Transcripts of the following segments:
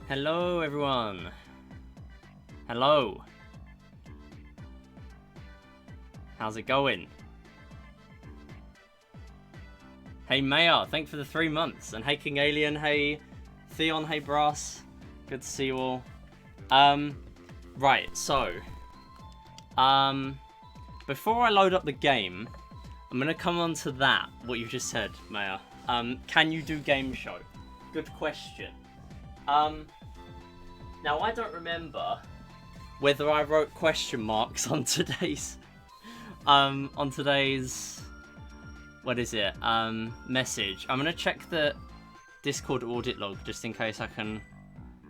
Hello, everyone. Hello. How's it going? Hey, Maya, thanks for the 3 months. And hey, King Alien, hey, Theon, hey, Brass. Good to see you all. Right, so, before I load up the game, I'm going to come on to that, what you just said, Maya. Can you do game show? Good question. Now, I don't remember whether I wrote question marks on today's, what is it, message. I'm going to check the Discord audit log just in case I can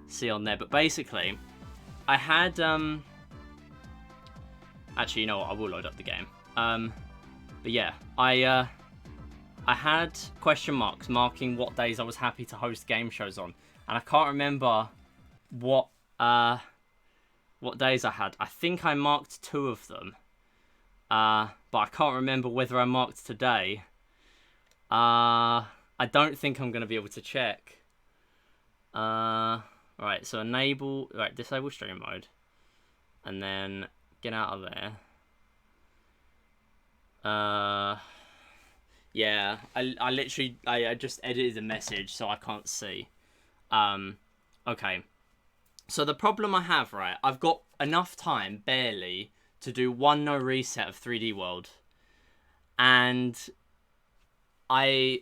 see on there. But basically, I had, actually, you know what, I will load up the game. But yeah, I had question marks marking what days I was happy to host game shows on. And I can't remember what days I had. I think I marked 2 of them. But I can't remember whether I marked today. I don't think I'm going to be able to check. Right, so enable, right, disable stream mode. And then get out of there. Yeah, I literally, I just edited the message so I can't see. Okay. So the problem I have, right, I've got enough time, barely, to do one no reset of 3D World. And I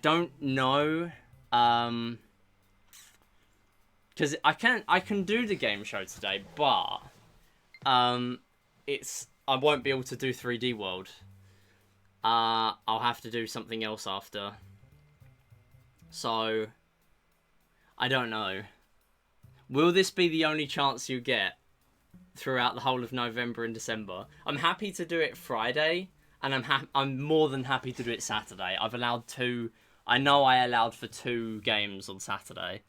don't know, because I can do the game show today, but I won't be able to do 3D World. I'll have to do something else after. So I don't know. Will this be the only chance you get throughout the whole of November and December? I'm happy to do it Friday, and I'm more than happy to do it Saturday. I've allowed 2. I know I allowed for 2 games on Saturday,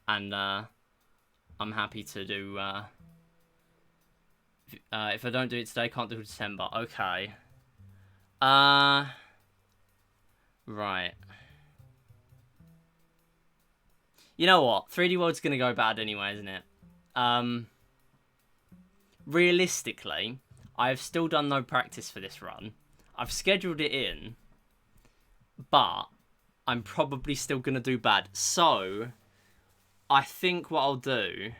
and I'm happy to do. If I don't do it today, can't do it December. Okay. Right. You know what? 3D World's gonna go bad anyway, isn't it? Realistically, I've still done no practice for this run. I've scheduled it in, but I'm probably still gonna do bad. So, I think what I'll do,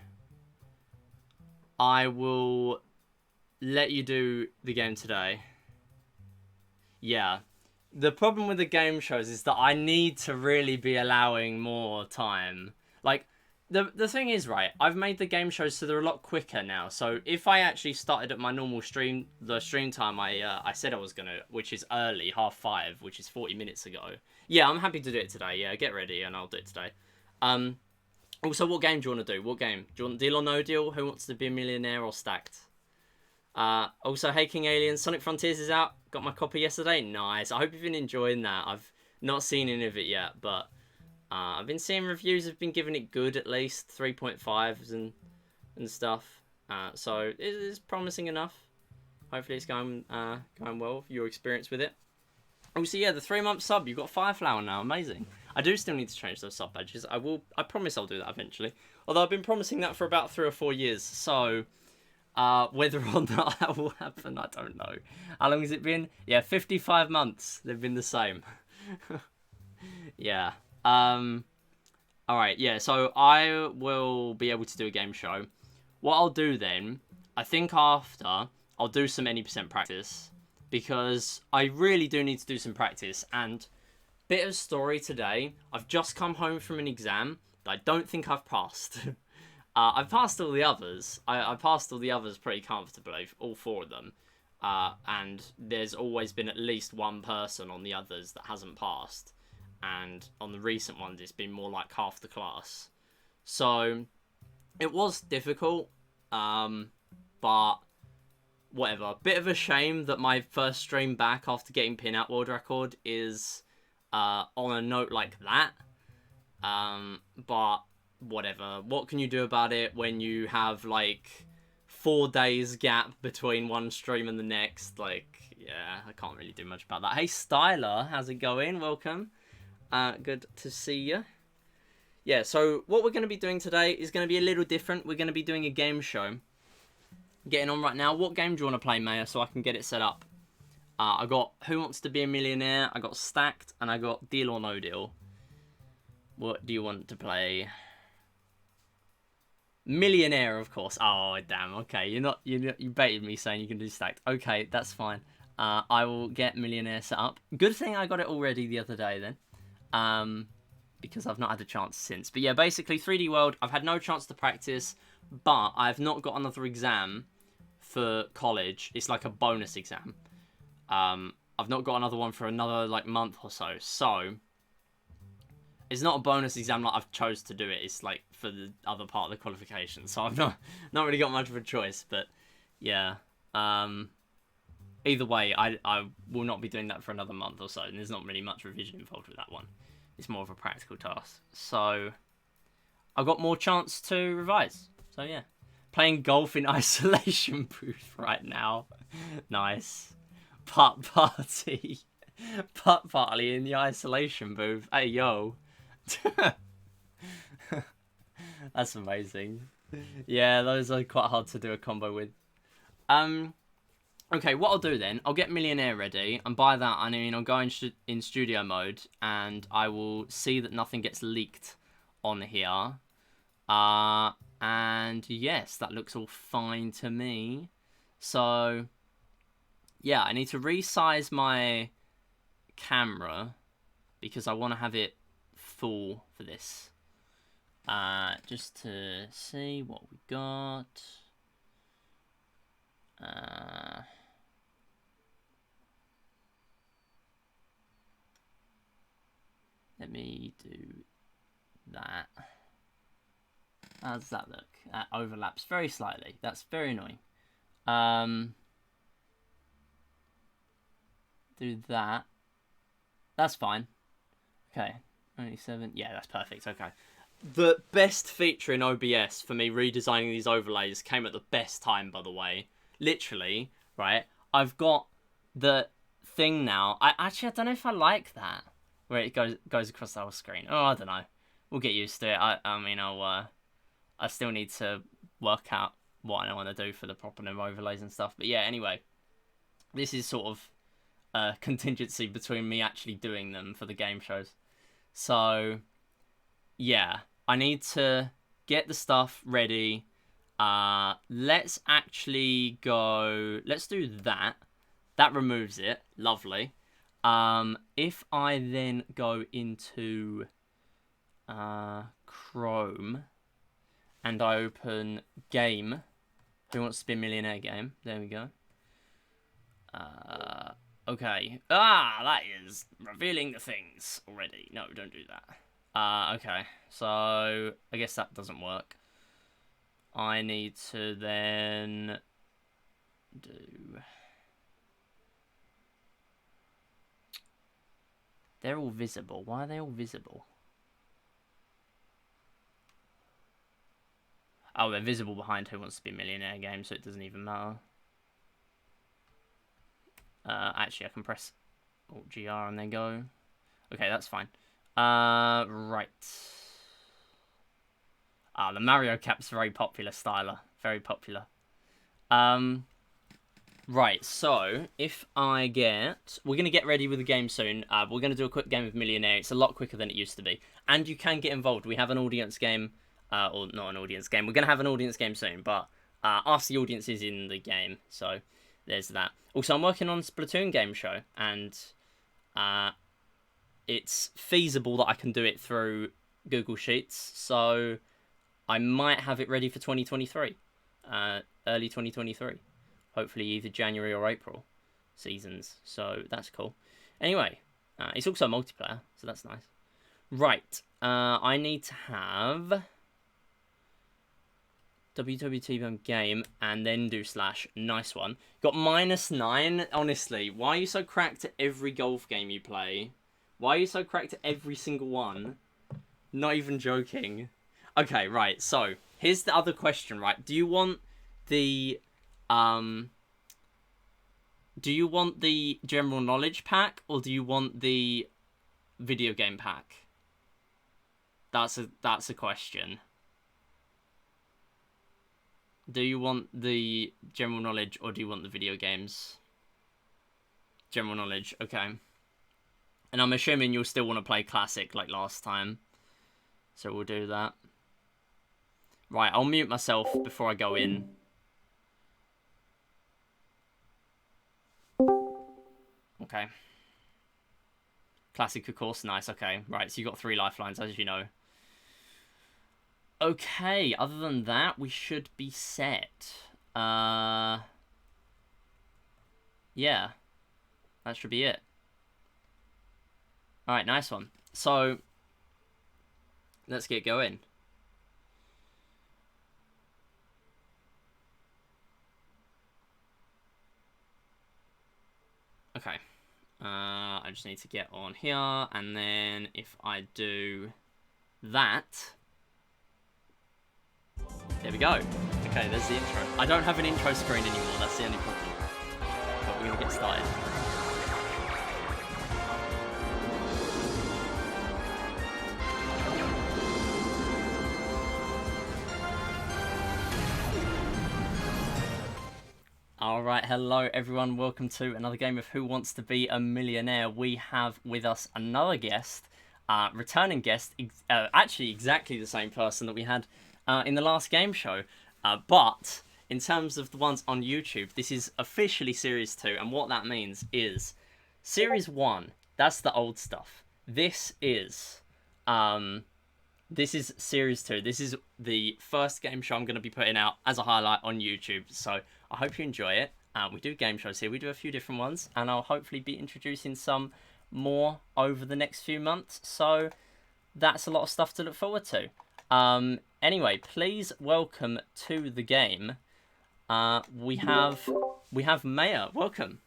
I will let you do the game today. Yeah. The problem with the game shows is that I need to really be allowing more time. Like, the thing is, right, I've made the game shows so they're a lot quicker now. So if I actually started at my normal stream, the stream time I said I was going to, which is early, 5:30, which is 40 minutes ago. Yeah, I'm happy to do it today. Yeah, get ready and I'll do it today. Also, what game do you want to do? What game? Do you want Deal or No Deal? Who Wants to Be a Millionaire or Stacked? Also, hey King Alien, Sonic Frontiers is out. Got my copy yesterday. Nice. I hope you've been enjoying that. I've not seen any of it yet, but I've been seeing reviews have been giving it good, at least 3.5s and stuff. So it's promising enough. Hopefully it's going well. Your experience with it. Also, yeah, the 3-month sub. You've got Fireflower now. Amazing. I do still need to change those sub badges. I promise I'll do that eventually. Although I've been promising that for about 3 or 4 years. So whether or not that will happen, I don't know. How long has it been? Yeah, 55 months. They've been the same. Yeah. Alright, yeah, so I will be able to do a game show. What I'll do then, I think after, I'll do some any percent practice. Because I really do need to do some practice. And bit of story today, I've just come home from an exam that I don't think I've passed. I've passed all the others. I passed all the others pretty comfortably, all 4 of them. And there's always been at least one person on the others that hasn't passed. And on the recent ones, it's been more like half the class. So, it was difficult. But, whatever. Bit of a shame that my first stream back after getting pinout world record is on a note like that. But whatever. What can you do about it when you have like 4 days gap between one stream and the next? Like, yeah, I can't really do much about that. Hey Styler, how's it going? Welcome. Good to see you. yeah, so what we're going to be doing today is going to be a little different. We're going to be doing a game show. Getting on right now. What game do you want to play, Maya, so I can get it set up? I got Who Wants to Be a Millionaire, I got Stacked, and I got Deal or No Deal. What do you want to play? Millionaire, of course. Oh, damn. Okay, you baited me saying you can do Stacked. Okay, that's fine. I will get Millionaire set up. Good thing I got it already the other day then. Because I've not had a chance since. But yeah, basically 3D World, I've had no chance to practice, but I've not got another exam for college. It's like a bonus exam. I've not got another one for another like month or so. So it's not a bonus exam like I've chose to do it. It's like for the other part of the qualification. So I've not really got much of a choice. But yeah. Either way, I will not be doing that for another month or so. And there's not really much revision involved with that one. It's more of a practical task. So I've got more chance to revise. So yeah. Playing golf in isolation booth right now. Nice. Putt party. Putt party in the isolation booth. Hey, yo. That's amazing. Yeah, those are quite hard to do a combo with. Okay, what I'll do then, I'll get Millionaire ready, and by that I mean I'll go in studio mode, and I will see that nothing gets leaked on here. And yes, that looks all fine to me. So yeah, I need to resize my camera because I want to have it full for this. Just to see what we got. Let me do that. How does that look? That overlaps very slightly. That's very annoying. Do that. That's fine. Okay. 97. Yeah, that's perfect. Okay. The best feature in OBS for me redesigning these overlays came at the best time, by the way. Literally, right? I've got the thing now. I don't know if I like that. Where it goes across the whole screen. Oh, I don't know. We'll get used to it. I mean, I still need to work out what I want to do for the proper new overlays and stuff. But yeah, anyway. This is sort of a contingency between me actually doing them for the game shows. So, yeah. I need to get the stuff ready. Let's actually go... Let's do that. That removes it. Lovely. If I then go into Chrome and I open game, Who Wants to Be a Millionaire game? There we go. Okay. That is revealing the things already. No, don't do that. Okay. So I guess that doesn't work. I need to then do... They're all visible. Why are they all visible? Oh, they're visible behind Who Wants to Be a Millionaire game, so it doesn't even matter. Actually, I can press Alt-GR and then go. Okay, that's fine. Right. The Mario Cap's very popular styler. Very popular. Right, so if I get... We're going to get ready with the game soon. We're going to do a quick game of Millionaire. It's a lot quicker than it used to be. And you can get involved. We have an audience game. Or not an audience game. We're going to have an audience game soon. But ask the audience is in the game. So there's that. Also, I'm working on a Splatoon game show. And it's feasible that I can do it through Google Sheets. So I might have it ready for 2023. Early 2023. Hopefully either January or April seasons. So that's cool. Anyway, it's also multiplayer, so that's nice. Right, I need to have WWT game and then do / nice one. Got -9. Honestly, why are you so cracked at every golf game you play? Why are you so cracked at every single one? Not even joking. Okay, right, so here's the other question, right? Do you want the general knowledge pack or do you want the video game pack? That's a question. Do you want the general knowledge or do you want the video games? General knowledge, okay. And I'm assuming you'll still want to play classic like last time. So we'll do that. Right, I'll mute myself before I go in. Okay. Classic, of course. Nice, okay. Right, so you got 3 lifelines, as you know. Okay, other than that, we should be set. Yeah. That should be it. Alright, nice one. So, let's get going. Okay. I just need to get on here, and then if I do that... There we go. Okay, there's the intro. I don't have an intro screen anymore, that's the only problem. But we're gonna get started. Alright, hello everyone, welcome to another game of Who Wants to Be a Millionaire. We have with us another guest, returning guest, actually exactly the same person that we had in the last game show. But in terms of the ones on YouTube, this is officially Series 2, and what that means is Series 1, that's the old stuff. This is Series 2. This is the first game show I'm going to be putting out as a highlight on YouTube. So I hope you enjoy it. We do game shows here. We do a few different ones. And I'll hopefully be introducing some more over the next few months. So that's a lot of stuff to look forward to. Anyway, please welcome to the game. We have Maya. Welcome.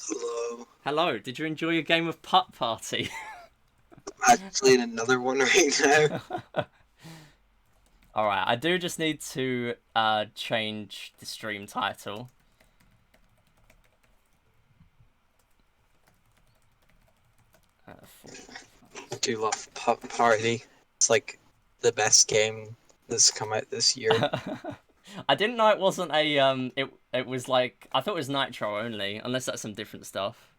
Hello. Hello. Did you enjoy your game of Putt Party? I'm actually in another one right now. Alright, I do just need to change the stream title. I do love Putt Party. It's like the best game that's come out this year. I didn't know it wasn't a it was like, I thought it was Nitro only, unless that's some different stuff.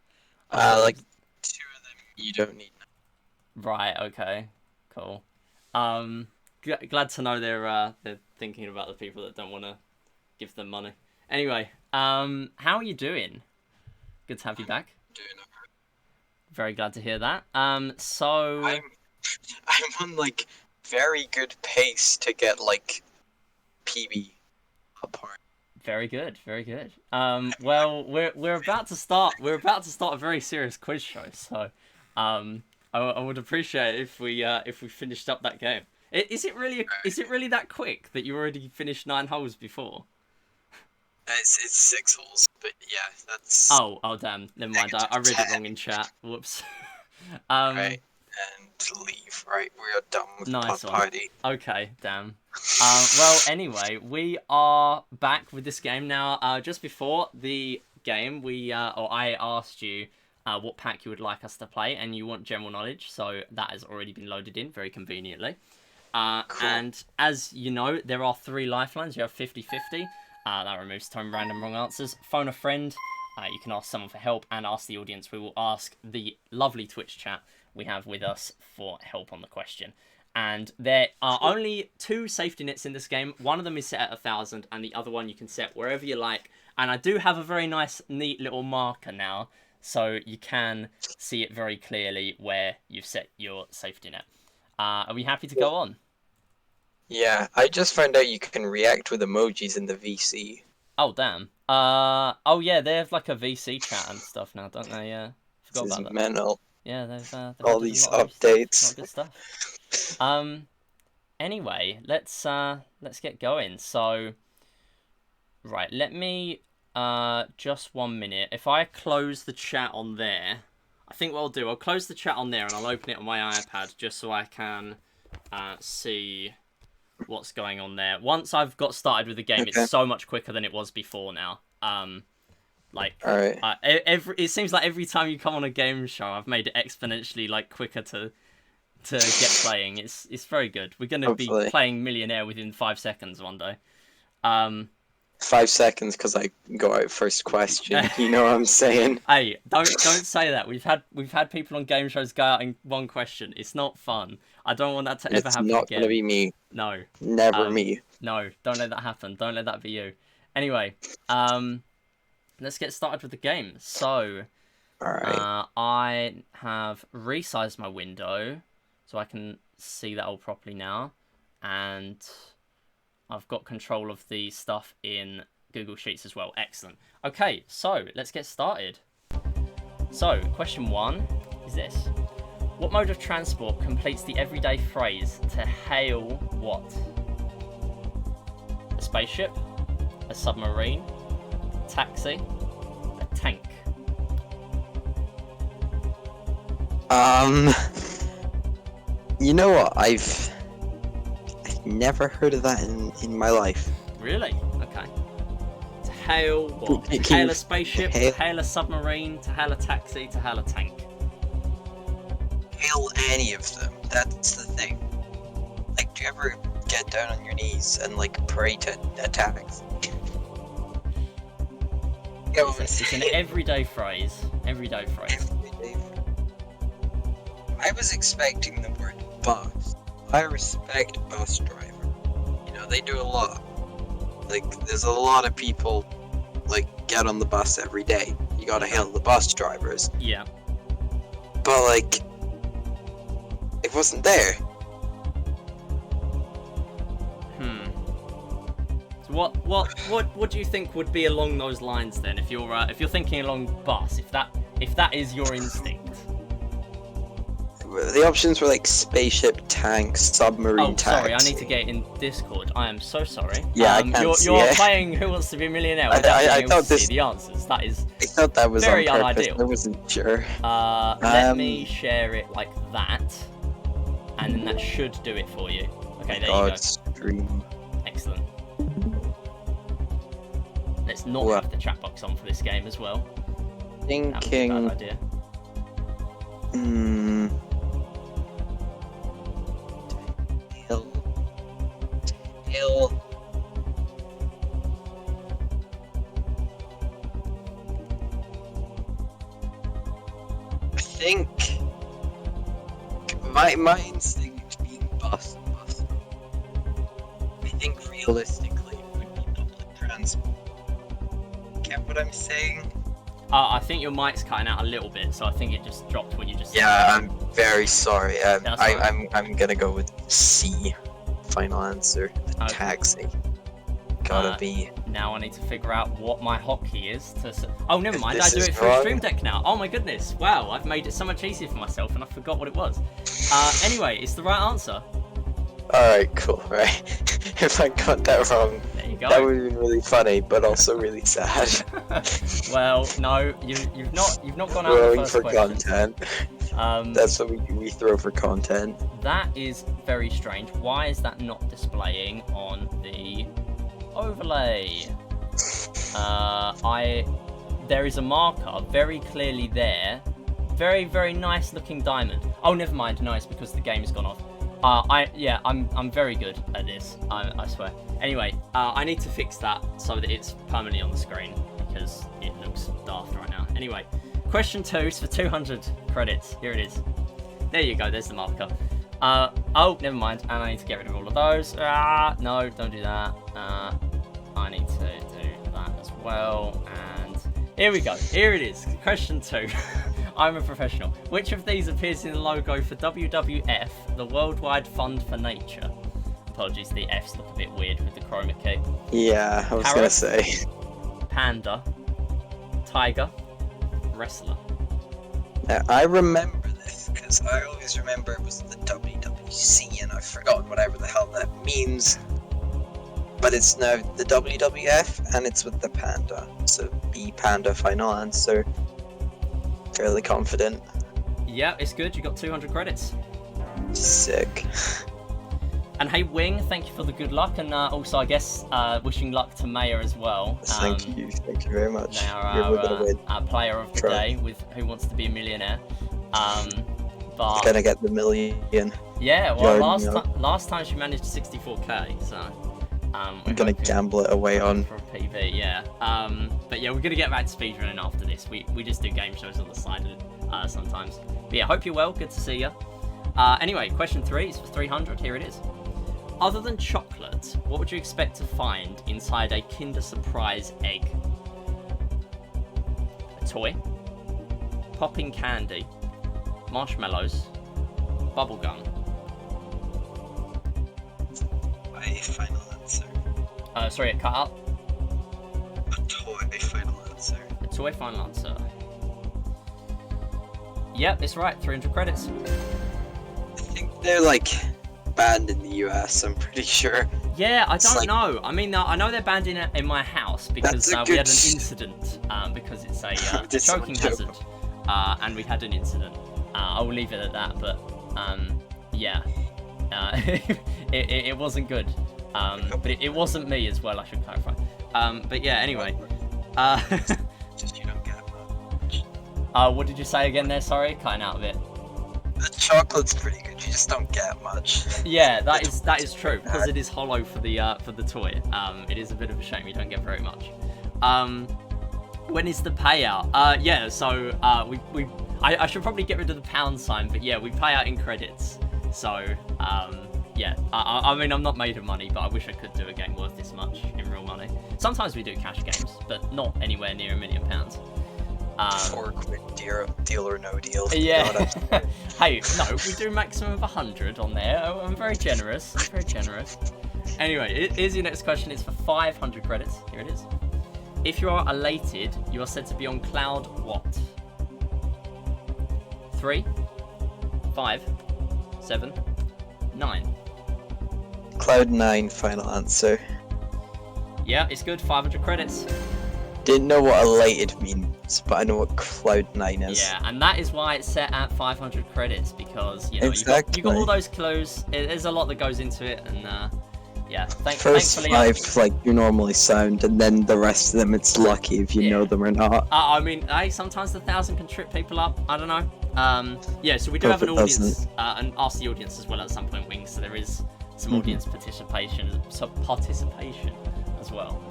Like 2 of them you don't need. Right, okay. Cool. Glad to know they're thinking about the people that don't want to give them money. Anyway, how are you doing? Good to have you back. Doing alright. Very glad to hear that. So I'm on like very good pace to get like PB apart. very good, very good. Well, we're about to start. We're about to start a very serious quiz show. So, I would appreciate it if we finished up that game. Is it really that quick that you already finished 9 holes before? It's 6 holes, but yeah, that's. Oh damn! Never mind. I read it wrong in chat. Whoops. Right, and leave. Right, we are done with Nice Putt one. Party. Okay, damn. Well, anyway, we are back with this game now. Just before the game, I asked you what pack you would like us to play, and you want general knowledge, so that has already been loaded in very conveniently. Cool. And as you know, there are 3 lifelines. You have 50-50. That removes time random wrong answers. Phone a friend. You can ask someone for help and ask the audience. We will ask the lovely Twitch chat we have with us for help on the question. And there are only 2 safety nets in this game. One of them is set at 1,000 and the other one you can set wherever you like. And I do have a very nice, neat little marker now, so you can see it very clearly where you've set your safety net. Are we happy to go on? Yeah, I just found out you can react with emojis in the VC. Oh, damn. Oh, yeah, they have like a VC chat and stuff now, don't they? Yeah. Forgot This about is that. mental. Yeah, they've All added these a lot updates. of good stuff. Anyway, let's get going. So, right, let me just 1 minute. If I close the chat on there, I think what I'll do, I'll close the chat on there and I'll open it on my iPad just so I can see what's going on there. Once I've got started with the game, Okay. it's so much quicker than it was before now. Like, Alright. it seems like every time you come on a game show, I've made it exponentially like quicker to to get playing. It's very good. We're going to be playing Millionaire within 5 seconds one day. 5 seconds because I go out first question. You know what I'm saying? Hey, don't say that. We've had people on game shows go out in one question. It's not fun. I don't want that to ever happen again. It's not gonna be me. No. Never me. No, don't let that happen. Don't let that be you. Anyway, let's get started with the game. So, alright. I have resized my window so I can see that all properly now, and I've got control of the stuff in Google Sheets as well. Excellent. Okay, so let's get started. So, question 1 is this. What mode of transport completes the everyday phrase to hail what? A spaceship, a submarine, a taxi, a tank. You know what? I've never heard of that in my life. Really? Okay. To hail what? To hail a spaceship, to hail a submarine, to hail a taxi, to hail a tank. Hail any of them. That's the thing. Like, do you ever get down on your knees and like pray to attacks? It's an everyday phrase. Everyday phrase. I was expecting the word bus. I respect bus driver. You know, they do a lot. Like, there's a lot of people, like, get on the bus every day. You gotta hail the bus drivers. Yeah. But, like, it wasn't there. So what do you think would be along those lines then? If you're thinking along bus, if that is your instinct. The options were like spaceship, tank, submarine, taxi. Sorry, I need to get in Discord. I am so sorry. Yeah, I can't see You're it. playing Who Wants to Be a Millionaire without being able to see the answers. That is I thought that was very on purpose. unideal. I wasn't sure. Let me share it like that, and then that should do it for you. Okay, there you go. Stream. Excellent. Let's not have the chat box on for this game as well. Thinking. That was a bad idea. Hill. I think my instinct being bus. I think realistically it would be public transport. Get what I'm saying? I think your mic's cutting out a little bit, so I think it just dropped when you just. Yeah, I'm very sorry. Right. I'm gonna go with C. Final answer. A taxi. Gotta be. Now I need to figure out what my hotkey is to. Oh, never mind. I do it through wrong. Stream Deck now. Oh my goodness! Wow, I've made it so much easier for myself, and I forgot what it was. Anyway, it's the right answer. Alright, cool. Right. If I got that wrong, there you go. That would have been really funny, but also really sad. Well, no, you've not gone out Throwing the first for question. Content. That's what we throw for content. That is very strange. Why is that not displaying on the overlay? There is a marker very clearly there. Very, very nice looking diamond. Oh, never mind. No, it's because the game has gone off. I'm very good at this. I swear. Anyway, I need to fix that so that it's permanently on the screen because it looks daft right now. Anyway, question 2 is for 200 credits. Here it is. There you go. There's the marker. Oh, never mind. And I need to get rid of all of those. No, don't do that. I need to do that as well. And here we go. Here it is. Question 2. I'm a professional. Which of these appears in the logo for WWF, the Worldwide Fund for Nature? Apologies, the F's look a bit weird with the chroma key. Yeah, I was gonna say. Panda, tiger, wrestler. Now, I remember this because I always remember it was the WWC, and I've forgotten whatever the hell that means. But it's now the WWF, and it's with the panda. So B panda, final answer. Fairly confident. Yeah, it's good. You got 200 credits. Sick. And hey, Wing, thank you for the good luck, and also I guess wishing luck to Maya as well. Thank you very much. They are our player of the day with Who Wants to Be a Millionaire. But gonna get the million. yeah, well, Jordan, last time she managed 64k, so I'm gonna gamble it away on. for a PB, yeah. But yeah, we're gonna get back to speedrunning after this. We just do game shows on the side sometimes. But yeah, hope you're well. Good to see you. Anyway, question 3 is for 300. Here it is. Other than chocolate, what would you expect to find inside a Kinder Surprise egg? A toy, popping candy, marshmallows, bubblegum. My final answer. Sorry, it cut out. A toy final answer. A toy final answer. Yep, it's right. 300 credits. I think they're like banned in the US. I'm pretty sure. Yeah, I It's don't like- know. I mean, I know they're banned in my house because That's a we had good- an incident because it's a Did someone choking choke? hazard, and we had an incident. I will leave it at that, but yeah, it wasn't good. But it wasn't me as well. I should clarify. But yeah, anyway. Just you don't get much. What did you say again there? Sorry, cutting out a bit. The chocolate's pretty good. You just don't get much. Yeah, that is true because it is hollow for the toy. It is a bit of a shame you don't get very much. When is the payout? Yeah, so I should probably get rid of the pound sign, but yeah, we pay out in credits. So yeah, I mean I'm not made of money, but I wish I could do a game worth this much in real money. Sometimes we do cash games, but not anywhere near £1 million. 4 quid deal or no deal. Yeah. God, Hey, no, we do maximum of 100 on there. I'm very generous. Anyway, here's your next question. It's for 500 credits. Here it is. If you are elated, you are said to be on cloud what? 3, 5, 7, 9. Cloud 9 final answer. Yeah, it's good. 500 credits. Didn't know what elated means, but I know what Cloud 9 is. Yeah, and that is why it's set at 500 credits because you know Exactly. you got all those clues. There's a lot that goes into it, and yeah. First Thankfully, 5 like you normally sound, and then the rest of them it's lucky if you know them or not. I mean, hey, sometimes the 1,000 can trip people up. I don't know. Yeah, so we do Hope have an it audience, doesn't. and ask the audience as well at some point, Wings. So there is some audience participation as well.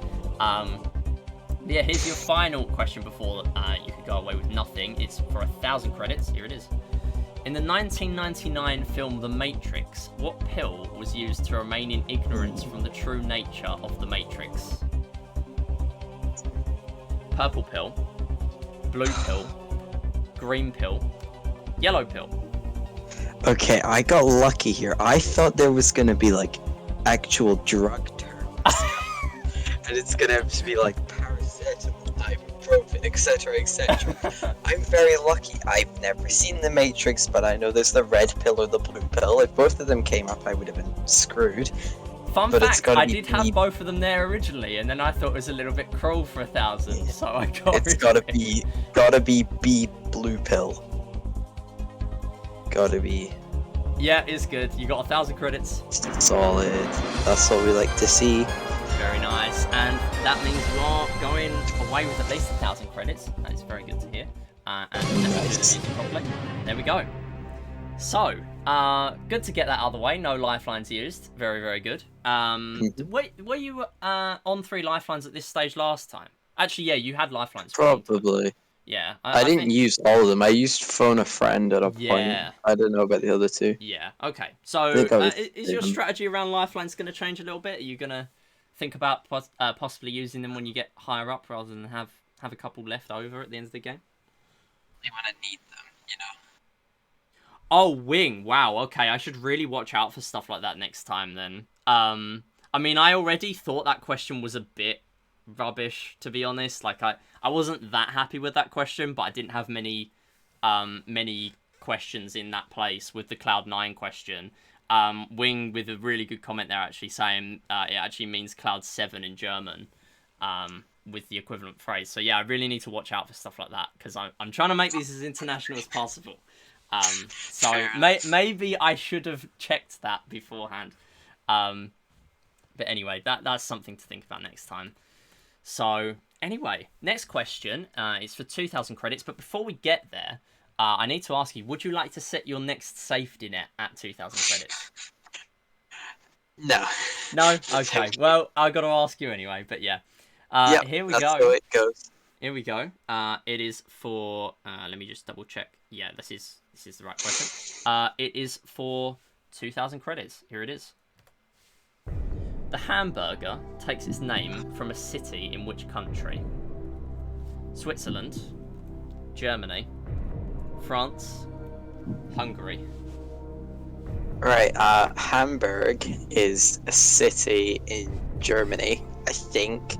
Yeah, here's your final question before you could go away with nothing. It's for 1,000 credits. Here it is. In the 1999 film The Matrix, what pill was used to remain in ignorance from the true nature of the Matrix? Purple pill, blue pill, green pill, yellow pill. Okay, I got lucky here. I thought there was gonna be like actual drug terms, and it's gonna have to be like paracetamol, ibuprofen, etc., etc. I'm very lucky. I've never seen The Matrix, but I know there's the red pill or the blue pill. If both of them came up, I would have been screwed. Fun But it's fact, gotta I be did have B. both of them there originally, and then I thought it was a little bit cruel for 1,000, so I got It's rid gotta of it. be B blue pill. Gotta be Yeah, it's good. You got 1,000 credits. solid. That's what we like to see. Very nice. And that means you are going away with at least 1,000 credits. That is very good to hear. And let me do the Nice. music properly. There we go. So, good to get that out of the way. No lifelines used. Very, very good. Were you on 3 lifelines at this stage last time? Actually, yeah, you had lifelines. for a long time. Probably. Yeah. I didn't think- use all of them. I used phone a friend at a Yeah. point. I don't know about the other 2. Yeah. Okay. So, think I was is your doing- strategy around lifelines going to change a little bit? Are you going to think about possibly using them when you get higher up rather than have a couple left over at the end of the game? You want to need them, you know. Oh, wing. Wow. Okay, I should really watch out for stuff like that next time then. I mean, I already thought that question was a bit rubbish, to be honest. Like, I wasn't that happy with that question, but I didn't have many questions in that place with the Cloud9 question. Wing with a really good comment there, actually saying it actually means Cloud 7 in German, with the equivalent phrase. So yeah, I really need to watch out for stuff like that because I'm trying to make these as international as possible. So maybe I should have checked that beforehand. But anyway, that's something to think about next time. So anyway, next question is for 2,000 credits. But before we get there, I need to ask you, would you like to set your next safety net at 2,000 credits? No. No? Okay. Thank you. Well, I got to ask you anyway, but yeah. Yep, Here we that's go. the way it goes. Here we go. It is for. Let me just double check. Yeah, this is the right question. It is for 2,000 credits. Here it is. The hamburger takes its name from a city in which country? Switzerland, Germany, France, Hungary. Right, Hamburg is a city in Germany, I think.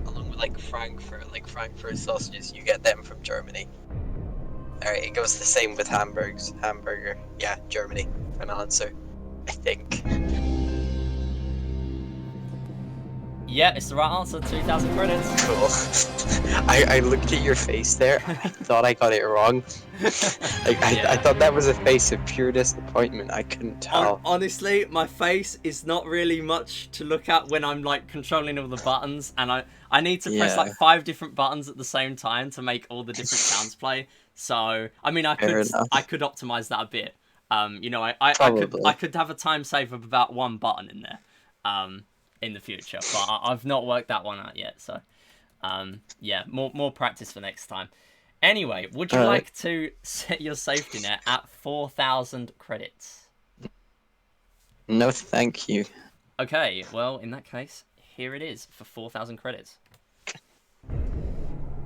Along with like Frankfurt sausages, you get them from Germany. Alright, it goes the same with hamburger. Yeah, Germany. Final answer. I think. Yeah, it's the right answer. 2,000 credits. Cool. I looked at your face there. I thought I got it wrong. I thought that was a face of pure disappointment. I couldn't tell. Honestly, my face is not really much to look at when I'm like controlling all the buttons, and I need to press like 5 different buttons at the same time to make all the different sounds play. So I mean, I could optimize that a bit. You know, I could have a time save of about 1 button in there. In the future, but I've not worked that one out yet. So, yeah, more practice for next time. Anyway, would you like to set your safety net at 4,000 credits? No, thank you. Okay, well, in that case, here it is for 4,000 credits.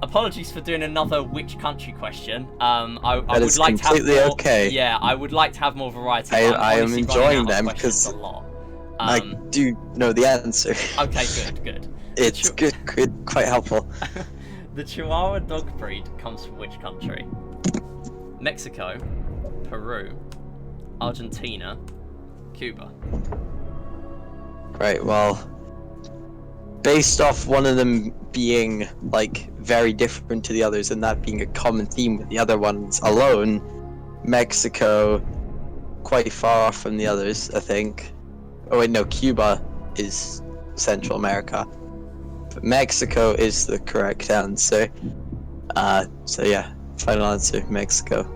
Apologies for doing another which country question. I would like to have more, okay. Yeah, I would like to have more variety. I am enjoying them because a lot. I do know the answer. Okay, good. It's good, quite helpful. The Chihuahua dog breed comes from which country? Mexico, Peru, Argentina, Cuba. Right, well, based off one of them being like very different to the others and that being a common theme with the other ones alone, Mexico quite far off from the others, I think. Oh wait, no, Cuba is Central America. But Mexico is the correct answer. So yeah, final answer, Mexico.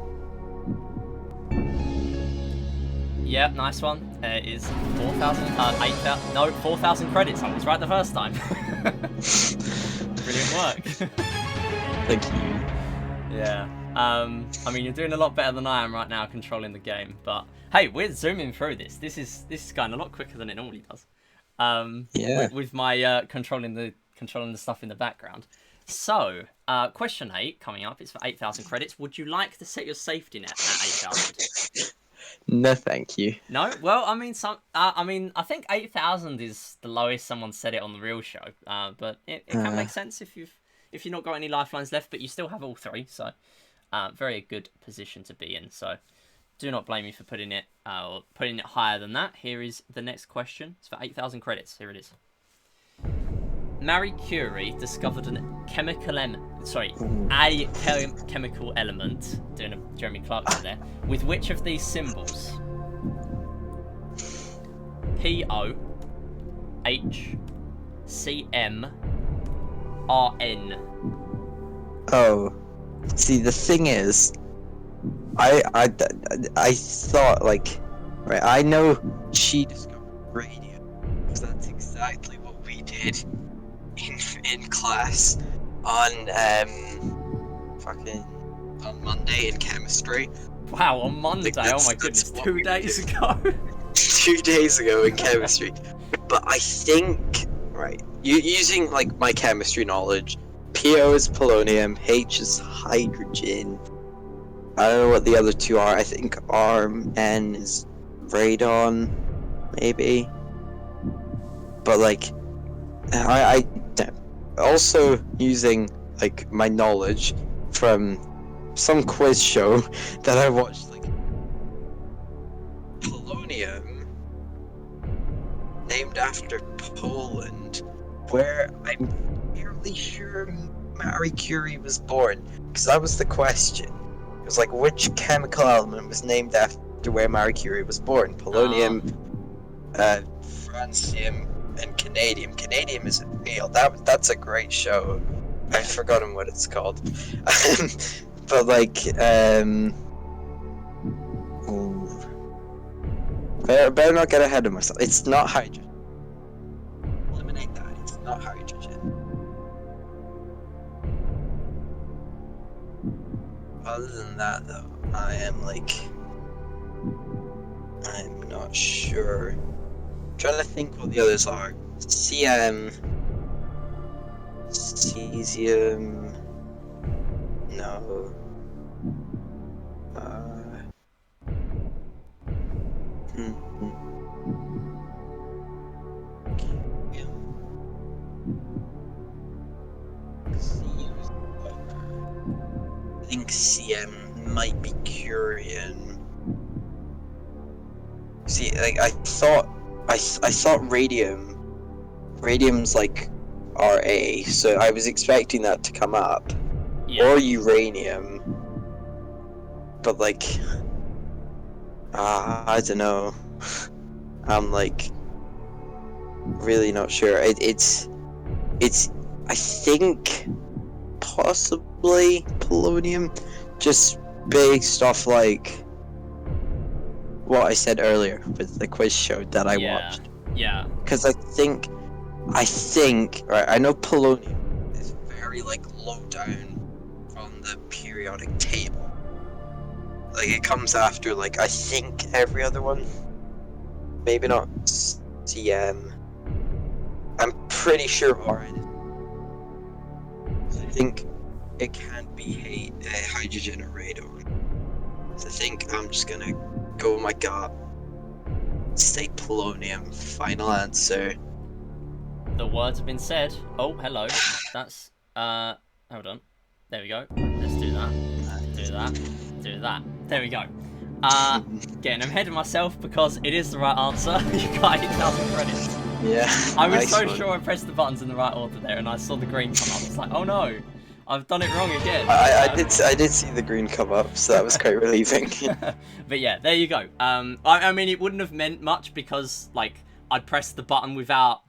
Yeah, nice one. It is 4,000, 8,000, no, 4,000 credits. I was right the first time. Brilliant work. Thank you. Yeah. I mean, you're doing a lot better than I am right now controlling the game, but hey, we're zooming through this. This is going a lot quicker than it normally does. Yeah. With my controlling the stuff in the background. So, question 8 coming up. It's for 8,000 credits. Would you like to set your safety net at 8,000? No, thank you. No. Well, I mean, I think 8,000 is the lowest someone said it on the real show. But it can make sense if you've not got any lifelines left, but you still have all 3. So, very good position to be in. So, do not blame me for putting it higher than that. Here is the next question. It's for 8,000 credits. Here it is. Marie Curie discovered a chemical element, doing a Jeremy Clarkson there, with which of these symbols? PO, H, CM, RN. Oh, see, the thing is, I thought, like, right, I know she discovered radio, because that's exactly what we did in class on Monday in chemistry. Wow, on Monday? Like, oh my goodness, 2 days ago. 2 days ago in chemistry. But I think, right, using like my chemistry knowledge, PO is polonium, H is hydrogen. I don't know what the other 2 are. I think RN is radon, maybe. But like, I also using like my knowledge from some quiz show that I watched, like polonium, named after Poland, where I'm fairly sure Marie Curie was born, because that was the question. It was like, which chemical element was named after where Marie Curie was born? Polonium, francium, and canadium. Canadium isn't real. That's a great show. I've forgotten what it's called. But like, ooh. Better not get ahead of myself. It's not hydrogen. Eliminate that. It's not hydrogen. Other than that, though, I'm not sure. I'm trying to think what the others are. Cesium. No. I think CM might be Curian. See, like I thought radium's like RA, so I was expecting that to come up, or uranium, but like, I don't know. I'm like really not sure. It's I think possibly polonium, just based off like what I said earlier with the quiz show that I watched. Yeah. Because I think, right, I know polonium is very like low down on the periodic table. Like it comes after like I think every other one. Maybe not CM. I'm pretty sure RN. I think it can't be hydrogen or radon. So I think I'm just gonna go with my gut. Say polonium. Final answer. The words have been said. Oh, hello. That's hold on. There we go. Let's do that. Do that. Do that. There we go. Getting ahead of myself because it is the right answer. You got 8,000 credits. Yeah. I was so sure I pressed the buttons in the right order there, and I saw the green come up. I was like, oh no, I've done it wrong again. I did see the green come up, so that was quite relieving. But yeah, there you go. I mean, it wouldn't have meant much because like I pressed the button without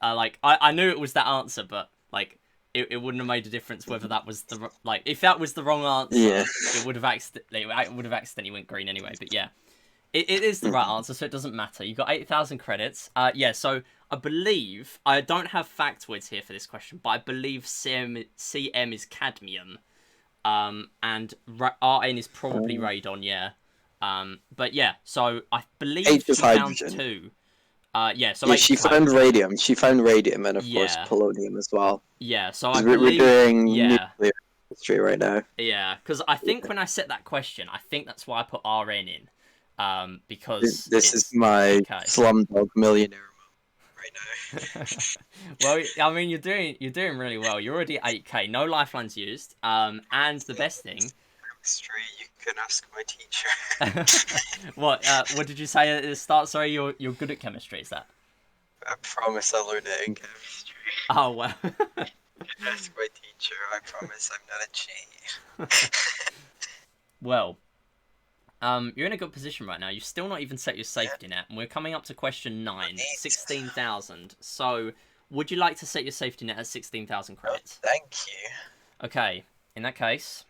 like I knew it was that answer, but like it wouldn't have made a difference whether that was the like if that was the wrong answer. Yeah. It would have accidentally went green anyway. But yeah, it is the right answer, so it doesn't matter. You got 8,000 credits. Yeah, so I believe I don't have factoids here for this question, but I believe CM is cadmium, and RN is probably radon. Yeah, but yeah, so I believe H is she found hydrogen. 2. Yeah, so yeah, she found radium. She found radium, and of course Yeah. polonium as well. Yeah, so I We're believe doing yeah. nuclear history right now. Yeah, because I think when I set that question, I think that's why I put RN in, because This is my Slumdog Millionaire moment right now. Well, I mean, you're doing really well. You're already at 8k, no lifelines used, and the best thing. Chemistry, you can ask my teacher. What did you say at the start? Sorry, you're good at chemistry. Is that? I promise I'll learn it in chemistry. Oh well. You can ask my teacher. I promise I'm not a cheat. Well, you're in a good position right now. You've still not even set your safety net, and we're coming up to question 9, 16,000. So, would you like to set your safety net at 16,000 credits? Oh, thank you. Okay, in that case,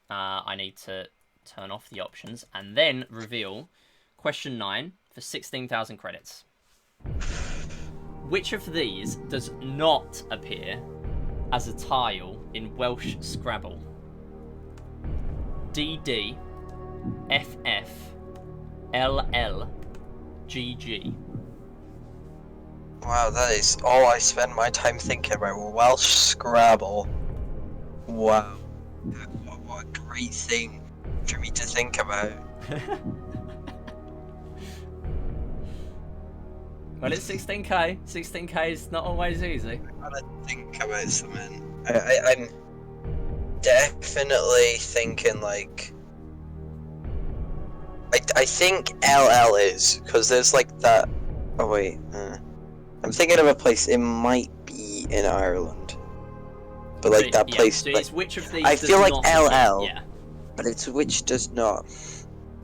I need to turn off the options and then reveal question 9 for 16,000 credits. Which of these does not appear as a tile in Welsh Scrabble? DD, FF, LL, GG. Wow, that is all I spend my time thinking about. Welsh Scrabble. Wow. What a great thing for me to think about. Well, it's 16k. 16k is not always easy. I gotta think about something. I'm definitely thinking like. I think LL is, because there's like that. Oh wait. I'm thinking of a place. It might be in Ireland. But like that place. So it's which of these I feel like LL. Yeah. But it's which does not.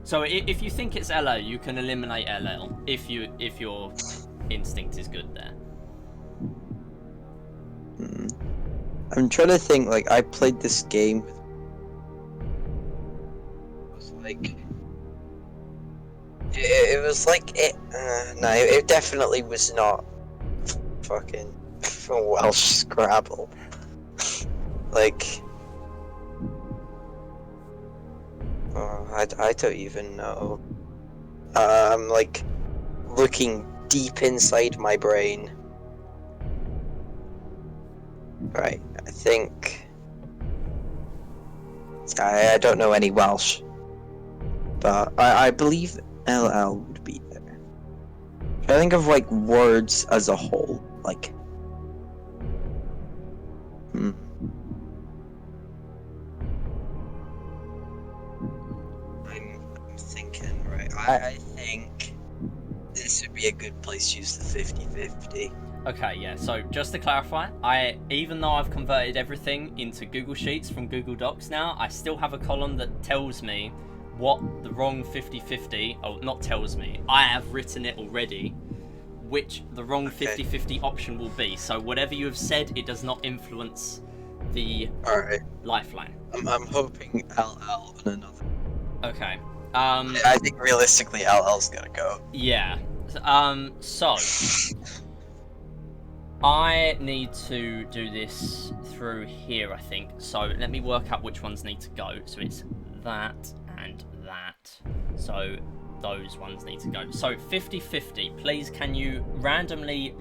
So if you think it's LL, you can eliminate LL if your instinct is good there. I'm trying to think. Like, I played this game. It was like. It was like it. No, it definitely was not fucking Welsh Scrabble. Like. I don't even know. I'm like looking deep inside my brain. Right, I think. I don't know any Welsh, but I believe LL would be there. I think of like words as a whole, like. I'm thinking, right. I think this would be a good place to use the 50-50. Okay, yeah, so just to clarify, even though I've converted everything into Google Sheets from Google Docs now, I still have a column that tells me what the wrong 50-50, not tells me, I have written it already, which the wrong 50-50 option will be. So whatever you have said, it does not influence the lifeline. I'm hoping LL and another. Okay. I think realistically LL's gonna go. Yeah. So I need to do this through here, I think. So let me work out which ones need to go. So it's that and that. So those ones need to go. So 50-50, please can you randomly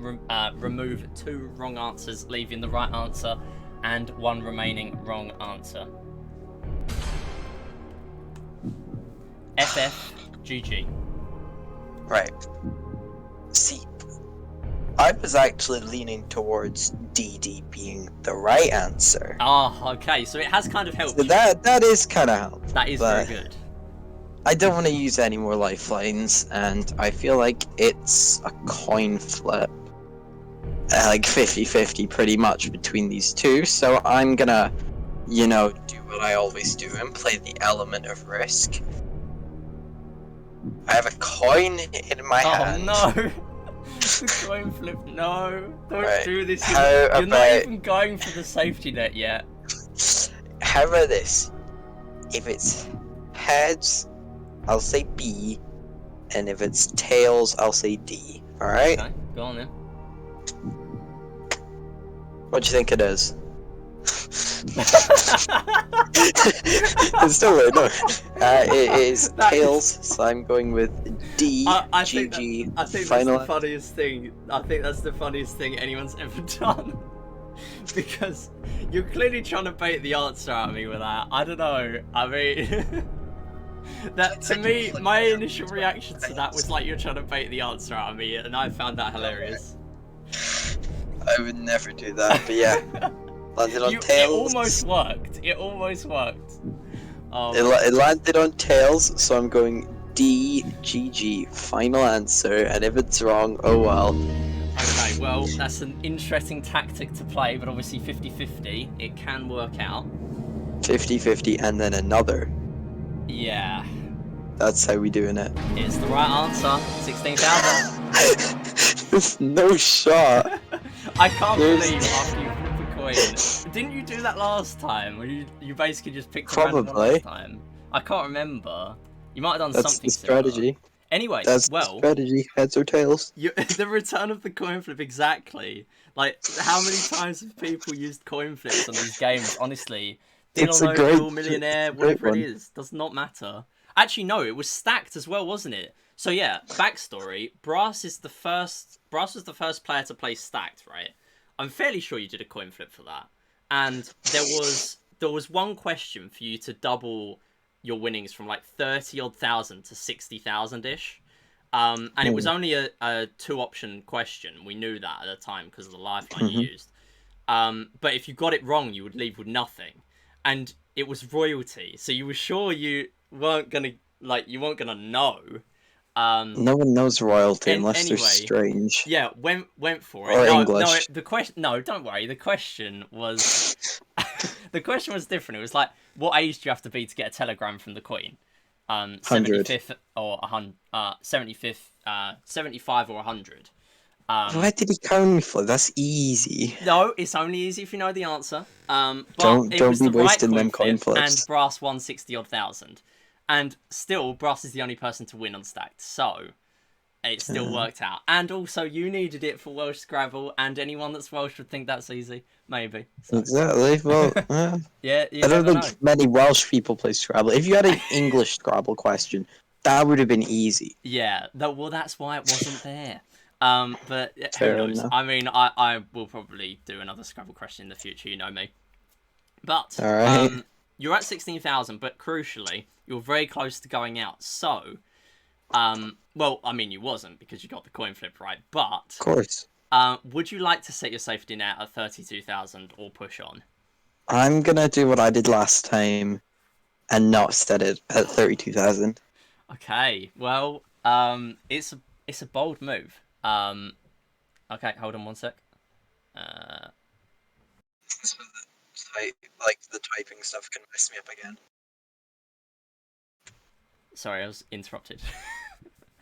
remove 2 wrong answers, leaving the right answer and 1 remaining wrong answer. FFGG. Right. See, I was actually leaning towards DD being the right answer. Ah, okay, so it has kind of helped. So that is kind of helpful. That is very good. I don't want to use any more lifelines, and I feel like it's a coin flip. Like 50-50 pretty much between these two, so I'm gonna, do what I always do and play the element of risk. I have a coin in my hand. Oh no! The coin flip, no! Don't do this. You're not even going for the safety net yet. How about this? If it's heads, I'll say B, and if it's tails, I'll say D. Alright? Okay, go on then. What do you think it is? It's still weird, no. It is tails, so I'm going with D, GG, I think final. that's the funniest thing. I think that's the funniest thing anyone's ever done. Because you're clearly trying to bait the answer out of me with that. I don't know. I mean, that to me, my initial reaction to that was like you're trying to bait the answer out of me, and I found that hilarious. I would never do that, but yeah. Landed on tails. It almost worked. It landed on tails, so I'm going D, GG, final answer, and if it's wrong, oh well. Okay, well, that's an interesting tactic to play, but obviously 50-50, it can work out. 50-50 and then another. Yeah. That's how we doing it. It's the right answer. 16,000. No shot. I can't believe after you flip a coin. Didn't you do that last time? Or you basically just picked a random one last time? I can't remember. You might have done something That's the strategy. Similar. Anyway, that's the strategy. Heads or tails. The return of the coin flip, exactly. Like, how many times have people used coin flips on these games? Honestly, Millionaire, whatever it is, does not matter. Actually, no, it was stacked as well, wasn't it? So yeah, backstory. Brass was the first player to play stacked, right? I'm fairly sure you did a coin flip for that. And there was one question for you to double your winnings from like 30-odd thousand to 60,000-ish. And it was only a 2-option question. We knew that at the time because of the lifeline you used. But if you got it wrong, you would leave with nothing. And it was royalty. So you were sure you weren't gonna know. No one knows royalty unless they're strange. Yeah, went for it. Or English. The question. No, don't worry. The question was. The question was different. It was like, what age do you have to be to get a telegram from the Queen? 75 or 100. Why did he count me for? That's easy. No, it's only easy if you know the answer. But it Don't was be the right wasting coin them coin flip, and flips. Brass won 60 odd thousand. And still, Brass is the only person to win on Stacked, so it still worked out. And also, you needed it for Welsh Scrabble, and anyone that's Welsh would think that's easy. Maybe. So. Exactly. Well, Yeah, you I don't never think know. many Welsh people play Scrabble. If you had an English Scrabble question, that would have been easy. Yeah, well, that's why it wasn't there. But who Fair knows? enough. I mean, I will probably do another Scrabble question in the future. You know me. But All right. you're at 16,000, but crucially, you're very close to going out. So, well, I mean, you wasn't because you got the coin flip right. But Of course. would you like to set your safety net at 32,000 or push on? I'm gonna do what I did last time, and not set it at 32,000. Okay, well, it's a bold move. Okay, hold on one sec. Like the typing stuff can mess me up again. Sorry, I was interrupted.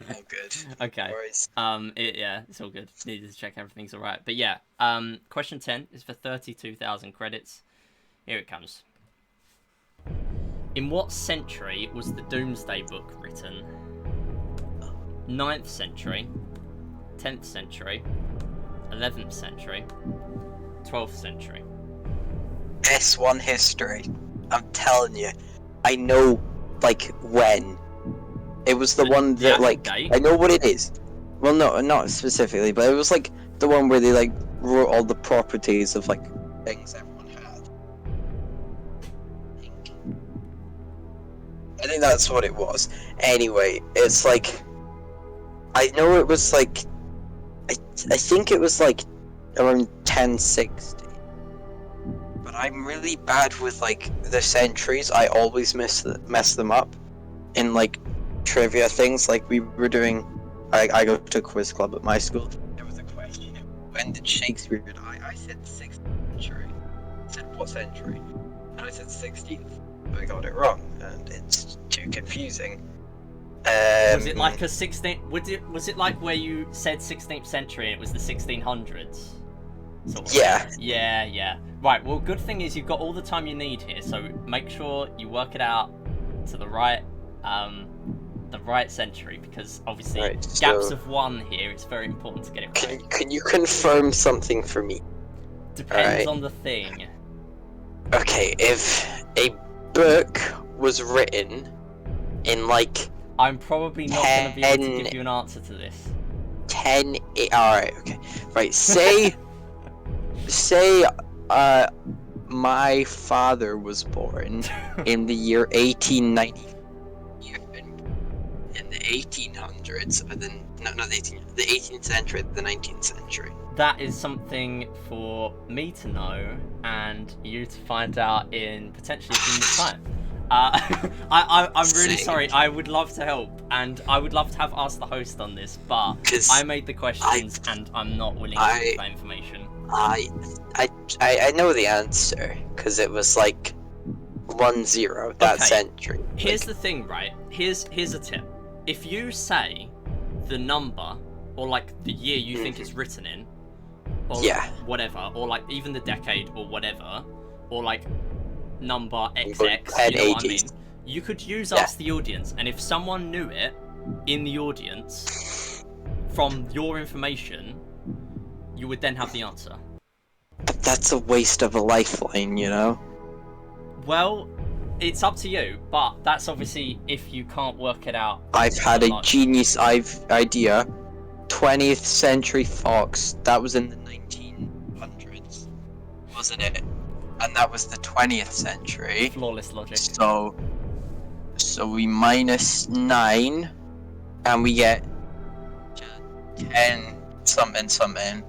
Oh, good. Okay. No worries. Yeah, it's all good. Needed to check everything's all right. But yeah, question 10 is for 32,000 credits. Here it comes. In what century was the Doomsday Book written? 9th century, 10th century, 11th century, 12th century. S1 history. I'm telling you, I know, like, when. It was the one that, like, date? I know what it is. Well, no, not specifically, but it was, like, the one where they, like, wrote all the properties of, like, things everyone had. I think that's what it was. Anyway, it's, like, I know it was, like, I think it was, like, around 1060. But I'm really bad with, like, the centuries. I always mess them up in, like, trivia things. Like, we were doing, I go to a quiz club at my school. There was a question, when did Shakespeare die? I said 16th century. I said, what century? And I said 16th. I got it wrong, and it's too confusing. Was it like a 16th? Was it like where you said 16th century and it was the 1600s? Sort of. Yeah. Yeah. Right, well, good thing is you've got all the time you need here, so make sure you work it out to the right century, because obviously gaps of one here, it's very important to get it right. Can you confirm something for me? Depends on the thing. Okay, if a book was written in, like, I'm probably not going to be able to give you an answer to this. Alright, okay. Right, say my father was born in the year 1890, in the 1800s, but then, no, not the 18th century, the 19th century. That is something for me to know and you to find out in potentially a few minutes' time. I'm really sorry. I would love to help, and I would love to have asked the host on this, but I made the questions, and I'm not willing to give that information. I know the answer, because it was like 10 that century. Here's the thing, right? Here's a tip. If you say the number, or like the year you think it's written in, or whatever, or like even the decade or whatever, or like number XX, you know what I mean? You could use us, the audience, and if someone knew it in the audience from your information, you would then have the answer. But that's a waste of a lifeline, you know? Well, it's up to you, but that's obviously if you can't work it out. I've had a genius idea. 20th century fox, that was in the 1900s, wasn't it? And that was the 20th century. Flawless logic. So we minus 9, and we get 10 something,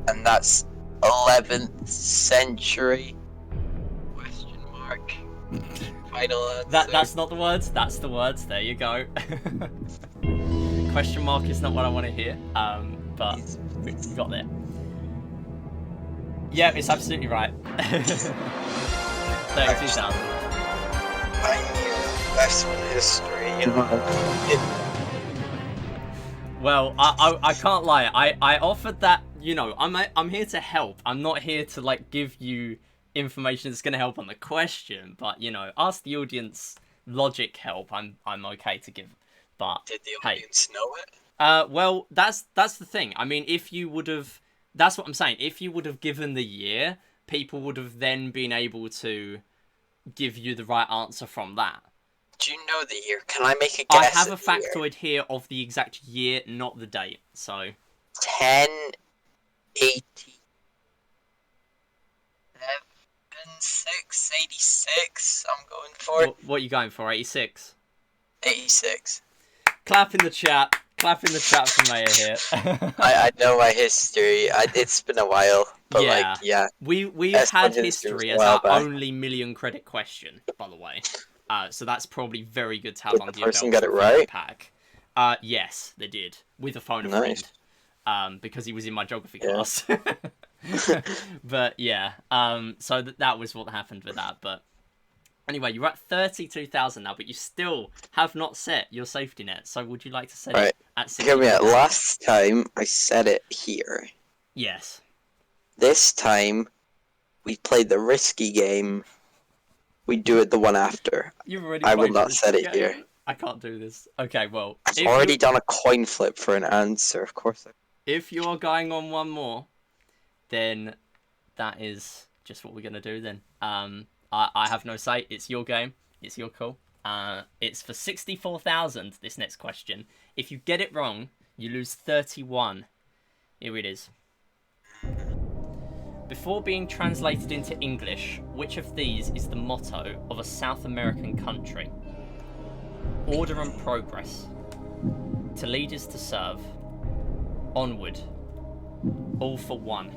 and that's 11th century? Question mark. Final answer. That's not the words. That's the words. There you go. Question mark is not what I want to hear. But we got there. Yeah, it's absolutely right. 32,000. I knew that's history, you know. Well, I can't lie. I offered that. You know, I'm here to help. I'm not here to like give you information that's gonna help on the question. But you know, ask the audience logic help. I'm okay to give. But Did the hey, audience know it? well, that's the thing. I mean, if you would have, that's what I'm saying. If you would have given the year, people would have then been able to give you the right answer from that. Do you know the year? Can I make a I guess have a at the year? factoid here of the exact year, not the date. So 1080. 86. I'm going for what are you going for? 86. 86. Clap in the chat. Clap in the chat for Maya here. I know my history. It's been a while, but Yeah. like, yeah. We've That's had what history a as while our back. only million credit question, by the way. So that's probably very good to have Did under the your person belt get it for a right? pack. Yes, they did. With a phone a Nice. friend. Because he was in my geography Yeah. class. But yeah, so that was what happened with that. But anyway, you're at 32,000 now, but you still have not set your safety net. So would you like to set Right. it at Hear me out. 60,000? Last time I said it here. Yes. This time we played the risky game. We do it the one after. You've already I will played not this set it game. here. I can't do this. Okay, well, I've if already you done a coin flip for an answer, of course. if you are going on one more, then that is just what we're gonna do. Then I have no say. It's your game. It's your call. It's for 64,000. This next question. If you get it wrong, you lose 31. Here it is. Before being translated into English, which of these is the motto of a South American country? Order and progress. To lead is to serve. Onward. All for one.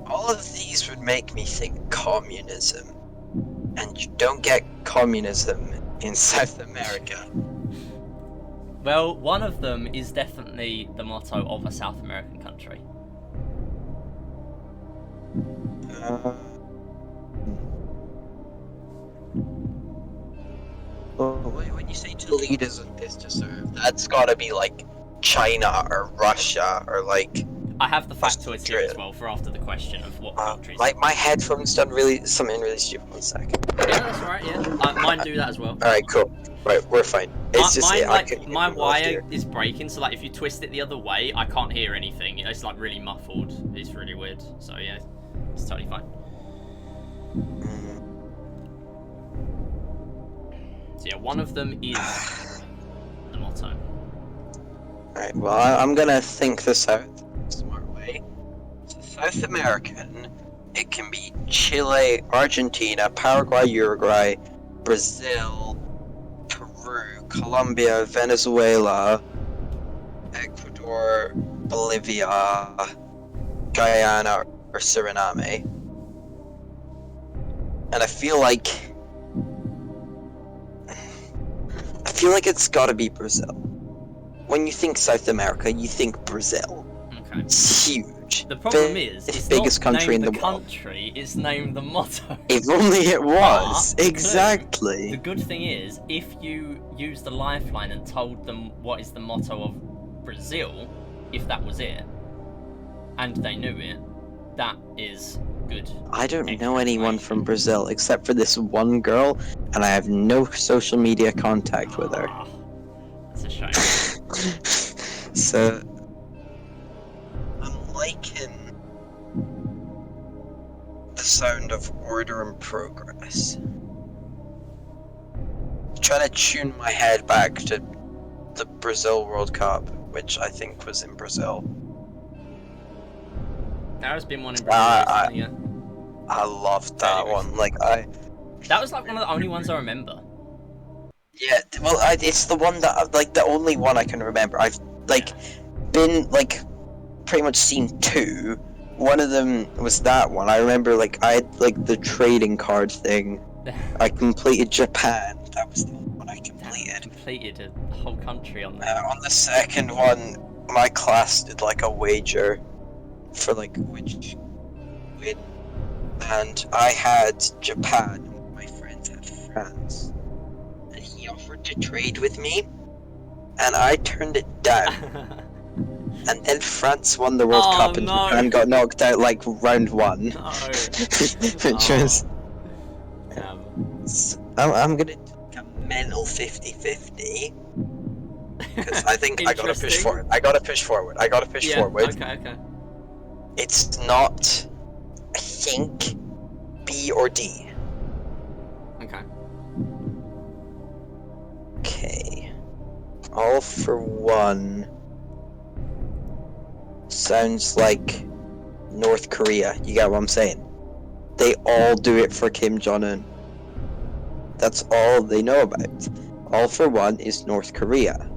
All of these would make me think communism. And you don't get communism in South America. Well, one of them is definitely the motto of a South American country. When you say to lead is to serve, that's gotta be like China or Russia or like. I have the factoids here as Madrid. well for after the question of what countries. My headphones done something really stupid. 1 second. Yeah, that's alright, yeah. Mine do that as well. Alright, cool. Right, we're fine. It's just Mine, I like, couldn't my get them off wire here. is breaking, so like if you twist it the other way, I can't hear anything. It's like really muffled. It's really weird. So yeah, it's totally fine. So yeah, one of them is the motto. Alright, well, I'm gonna think this out the smart way. So South American, it can be Chile, Argentina, Paraguay, Uruguay, Brazil, Peru, Colombia, Venezuela, Ecuador, Bolivia, Guyana, or Suriname. And I feel like it's gotta be Brazil. When you think South America, you think Brazil. Okay. It's huge. The problem is, it's biggest not country named in the the world. country, it's named the motto. If only it was. But, Exactly. The good thing is, if you use the lifeline and told them what is the motto of Brazil, if that was it, and they knew it, that is good. I don't know Excellent. anyone from Brazil except for this one girl, and I have no social media contact with her. Ah, that's a shame. So I'm liking the sound of order and progress. Trying to tune my head back to the Brazil World Cup, which I think was in Brazil. There has been one in Brazil recently, yeah. I loved that Anyways. one. That was like one of the only ones I remember. Yeah, well, it's the one that the only one I can remember. I've been pretty much seen two. One of them was that one. I remember I had the trading card thing. I completed Japan. That was the one I completed. Completed a whole country on that. On the second one, my class did a wager for which win, and I had Japan. And my friends had France, and he offered to trade with me. and I turned it down. And then France won the World Cup and no. Japan got knocked out like round 1. No. Which was... Damn. I'm gonna do like a mental 50-50. Because I think I gotta push forward. I gotta push forward. Okay. It's not, I think, B or D. Okay. Okay. All for One sounds like North Korea. You get what I'm saying? They all do it for Kim Jong-un. That's all they know about. All for One is North Korea.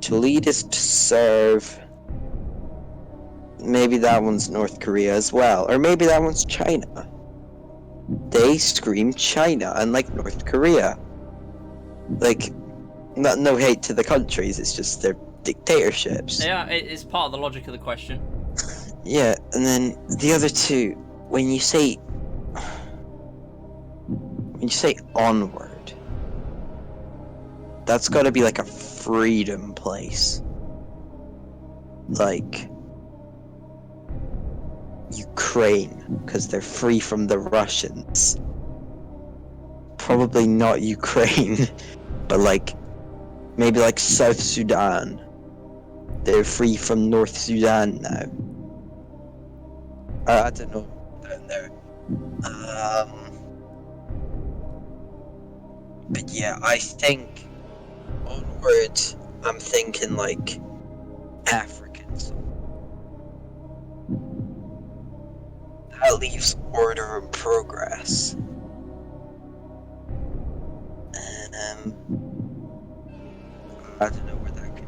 To lead is to serve. Maybe that one's North Korea as well. Or maybe that one's China. They scream China, unlike North Korea. Like, no hate to the countries, it's just their dictatorships. Yeah, it's part of the logic of the question. Yeah, and then the other two, when you say onward, that's gotta be like a freedom place. Like Ukraine, because they're free from the Russians. Probably not Ukraine, but like maybe like South Sudan. They're free from North Sudan now. I don't know down there. But yeah, I think onward, I'm thinking like Africans. That leaves order and progress. And I don't know where that could.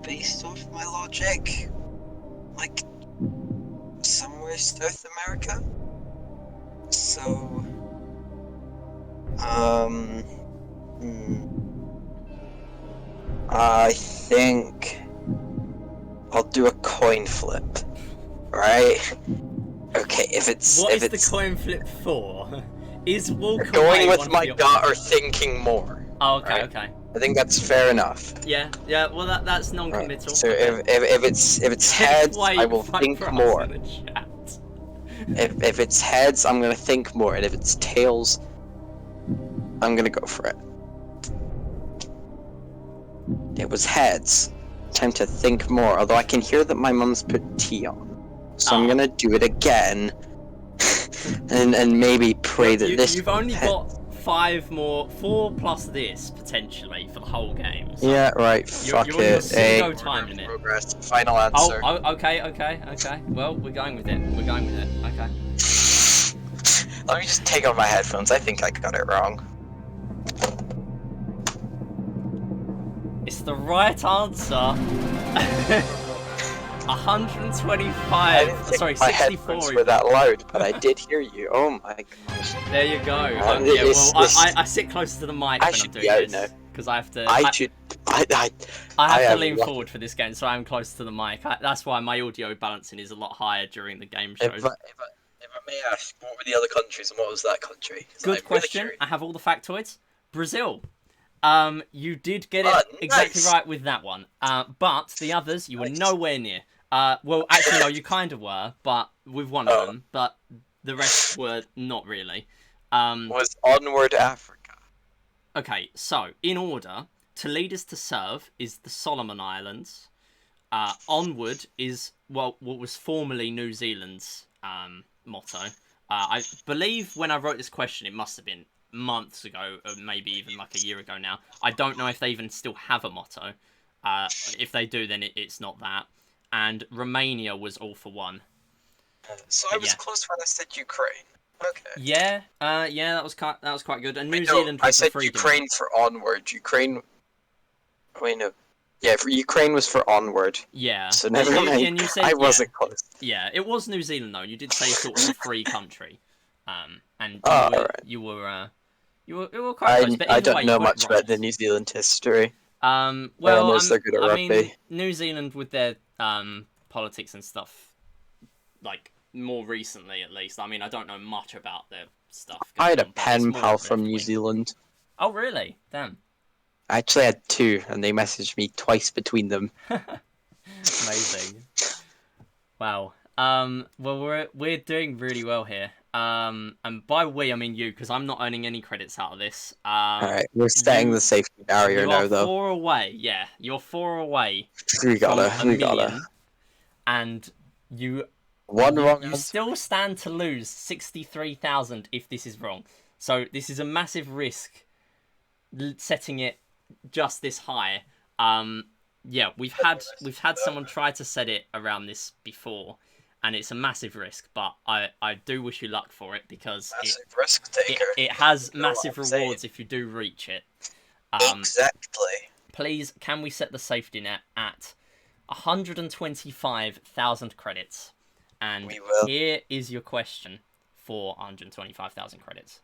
Based off my logic, like somewhere South America. So, I think I'll do a coin flip, right? Okay, if it's What is the coin flip for? Is walk going away with one my of your... gut or thinking more? Oh, okay, right? okay. I think that's fair enough. Yeah. Well, that's non-committal. Right. So if it's heads, I will think more. If it's heads, I'm gonna think more, and if it's tails, I'm gonna go for it. It was heads. Time to think more. Although I can hear that my mum's put tea on, so I'm gonna do it again, and maybe pray that this. You've only got 4 plus this potentially for the whole game. So yeah, right. Fuck you're on your it. go time limit. Progress. Final answer. Oh, okay. Well, we're going with it. Okay. Let me just take off my headphones. I think I got it wrong. It's the right answer. 125. Sorry, 64. My headphones were that loud, but I did hear you. Oh my gosh. There you go. I sit closer to the mic when I'm doing this because I have to. I have to lean forward for this game, so I'm close to the mic. That's why my audio balancing is a lot higher during the game shows. If I may ask, what were the other countries and what was that country? Good question. I have all the factoids. Brazil. You did get it exactly right with that one. But the others, you were nowhere near. Well, actually, no, you kind of were, but with one of them. But the rest were not really. Was onward Africa. Okay, so in order, to lead us to serve is the Solomon Islands. Onward is what was formerly New Zealand's motto. I believe when I wrote this question, it must have been months ago, or maybe even like a year ago now. I don't know if they even still have a motto. If they do, then it's not that. And Romania was all for one. So I was close when I said Ukraine. Okay. Yeah, that was quite good. And New Zealand was I said freedom. Ukraine for onward. Ukraine. Wait, no. Yeah, Ukraine was for onward. Yeah. So never mind. You said, I wasn't close. Yeah, it was New Zealand though. You did say sort of a free country. And you were quite close. But I don't way, know much about the New Zealand history. Well, they're good at rugby. mean, New Zealand with their politics and stuff, like more recently at least. I mean, I don't know much about their stuff. I had a pen pal from New Zealand. Oh, really? Damn. I actually had two, and they messaged me twice between them. Amazing. Wow. Well, we're doing really well here. And by we I mean you, because I'm not earning any credits out of this. Alright, we're setting the safety barrier You now, are though. 4 away. Yeah, you're 4 away We from gotta, a we million, gotta. and you One wrong you answer. still stand to lose 63,000 if this is wrong. So this is a massive risk setting it just this high. Yeah, we've had someone try to set it around this before, and it's a massive risk. But I do wish you luck for it, because Massive risk taker. it has You know what massive I'm saying? rewards if you do reach it. Exactly. Please, can we set the safety net at 125,000 credits? And We will. here is your question for 125,000 credits.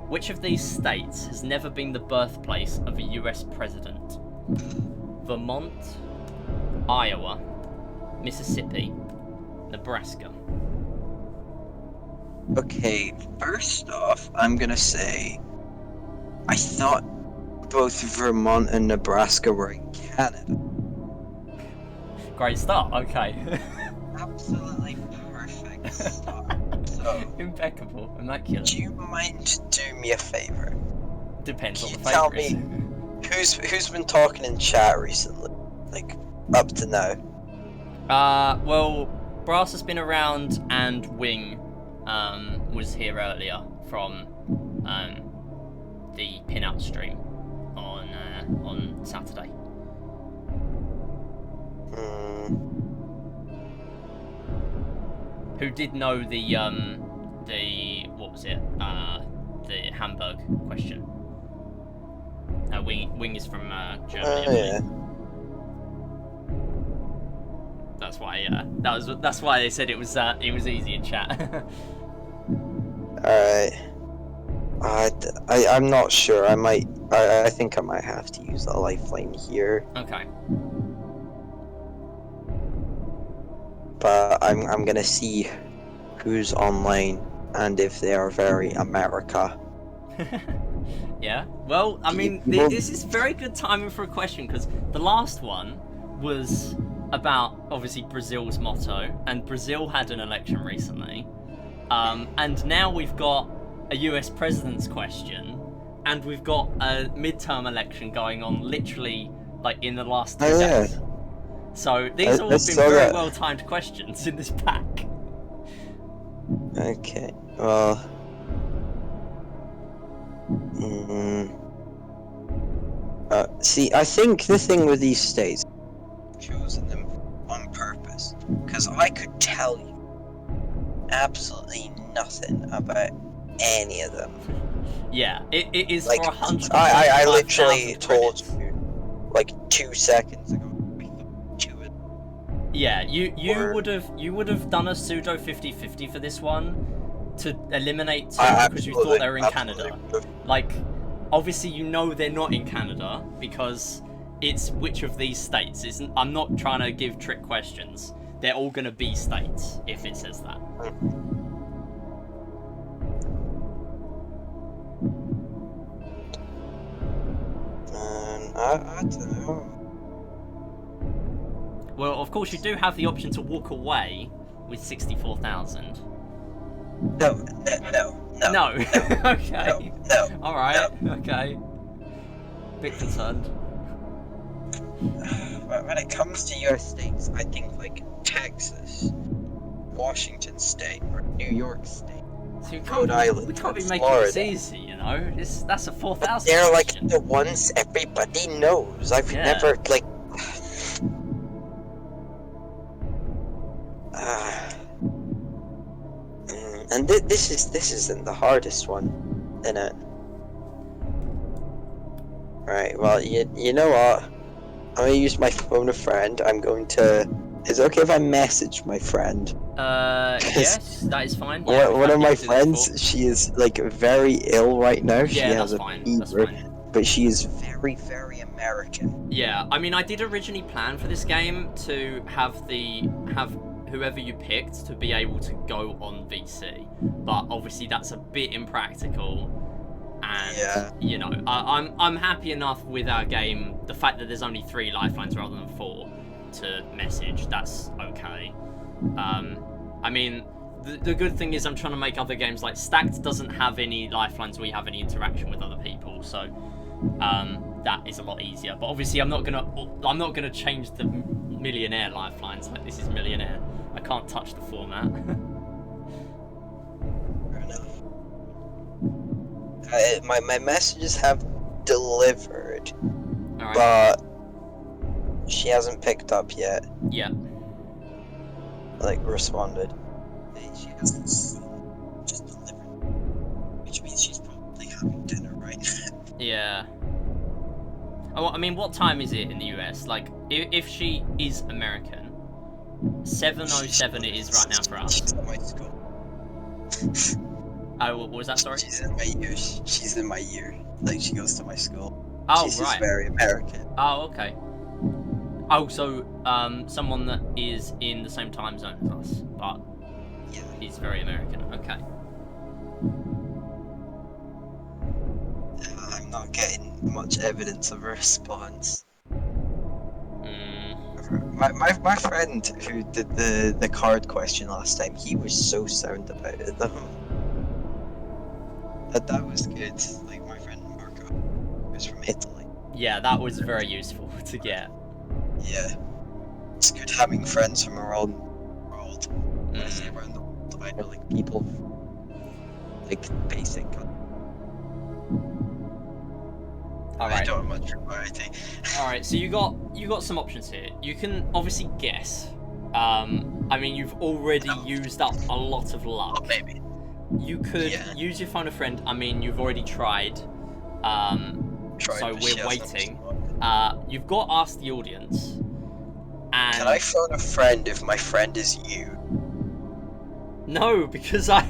Which of these states has never been the birthplace of a US president? Vermont, Iowa, Mississippi, Nebraska. Okay, first off, I'm gonna say I thought both Vermont and Nebraska were in Canada. Great start, okay. Absolutely perfect start. So, Impeccable, immaculate. do you mind doing me a favor? Depends on Can the you tell favourites. Who's been talking in chat recently? Like, up to now? Well, Brass has been around, and Wing was here earlier from the pinout stream on Saturday. Who did know the what was it? The Hamburg question. Wing is from Germany. I Yeah. believe. That's why. That's why they said it was easy in chat. Alright. I'm not sure. I think I might have to use the lifeline here. Okay. But I'm gonna see who's online and if they are very America. Yeah. Well, I mean, this is very good timing for a question, because the last one was about obviously Brazil's motto, and Brazil had an election recently, and now we've got a US president's question, and we've got a midterm election going on literally like in the last 2 days. So these all have been very well timed questions in this pack. Okay, well. See, I think the thing with these states, I've chosen them on purpose, because I could tell you absolutely nothing about any of them. Yeah, it is Like, for 100. I literally told you like 2 seconds ago. Yeah, you would have done a pseudo 50-50 for this one to eliminate two because you thought they were in Canada. Like, obviously you know they're not in Canada because it's which of these states. I'm not trying to give trick questions. They're all gonna be states if it says that. I don't know. Well, of course, you do have the option to walk away with 64,000. No. No. Okay. No. All right. No. Okay. Bit concerned. When it comes to US states, I think like Texas, Washington State, or New York State, So Rhode Island, we can't be or making Florida. this easy, you know. That's a 4,000. They're like question. the ones everybody knows. I've Yeah. never like. And this isn't the hardest one, is it? Right. Well, you know what? I'm gonna use my phone a friend. I'm going to. Is it okay if I message my friend? Yes, that is fine. Yeah, One of my friends, she is like very ill right now. She Yeah, has that's a fine. fever, That's fine. but she is very, very American. Yeah, I mean, I did originally plan for this game to have whoever you picked to be able to go on VC, but obviously that's a bit impractical And Yeah. you know, I'm happy enough with our game. The fact that there's only 3 lifelines rather than 4 to message, that's okay. I mean, the good thing is I'm trying to make other games like Stacked doesn't have any lifelines where you have any interaction with other people, so that is a lot easier. But obviously, I'm not gonna change the Millionaire lifelines. Like, this is Millionaire. I can't touch the format. Fair enough. My messages have delivered, All right. but she hasn't picked up yet. Yeah. Like, responded. She hasn't just delivered, which means she's probably having dinner right now. Yeah. Oh, I mean, what time is it in the US? Like, if she is American, 7:07 it is right now for us. She's at my school. Oh, what was that? Sorry. She's in my year. She's in my year. Like, she goes to my school. Oh, She's right. just very American. Oh, okay. Oh, so someone that is in the same time zone as us, but Yeah. he's very American. Okay. I'm not getting much evidence of a response. My friend who did the card question last time, he was so sound about it though. That was good. Like, my friend Marco, who was from Italy. Yeah, that was very useful to get. Yeah. It's good having friends from around the world. When I say around the world, I know, like, people, like, basic. I Alright. don't have much variety. Alright, so you got some options here. You can obviously guess. I mean, you've already used up a lot of luck. Oh, maybe. You could use your phone a friend. I mean, you've already tried. So we're waiting. You've got Ask the Audience. And Can I phone a friend if my friend is you? no, because I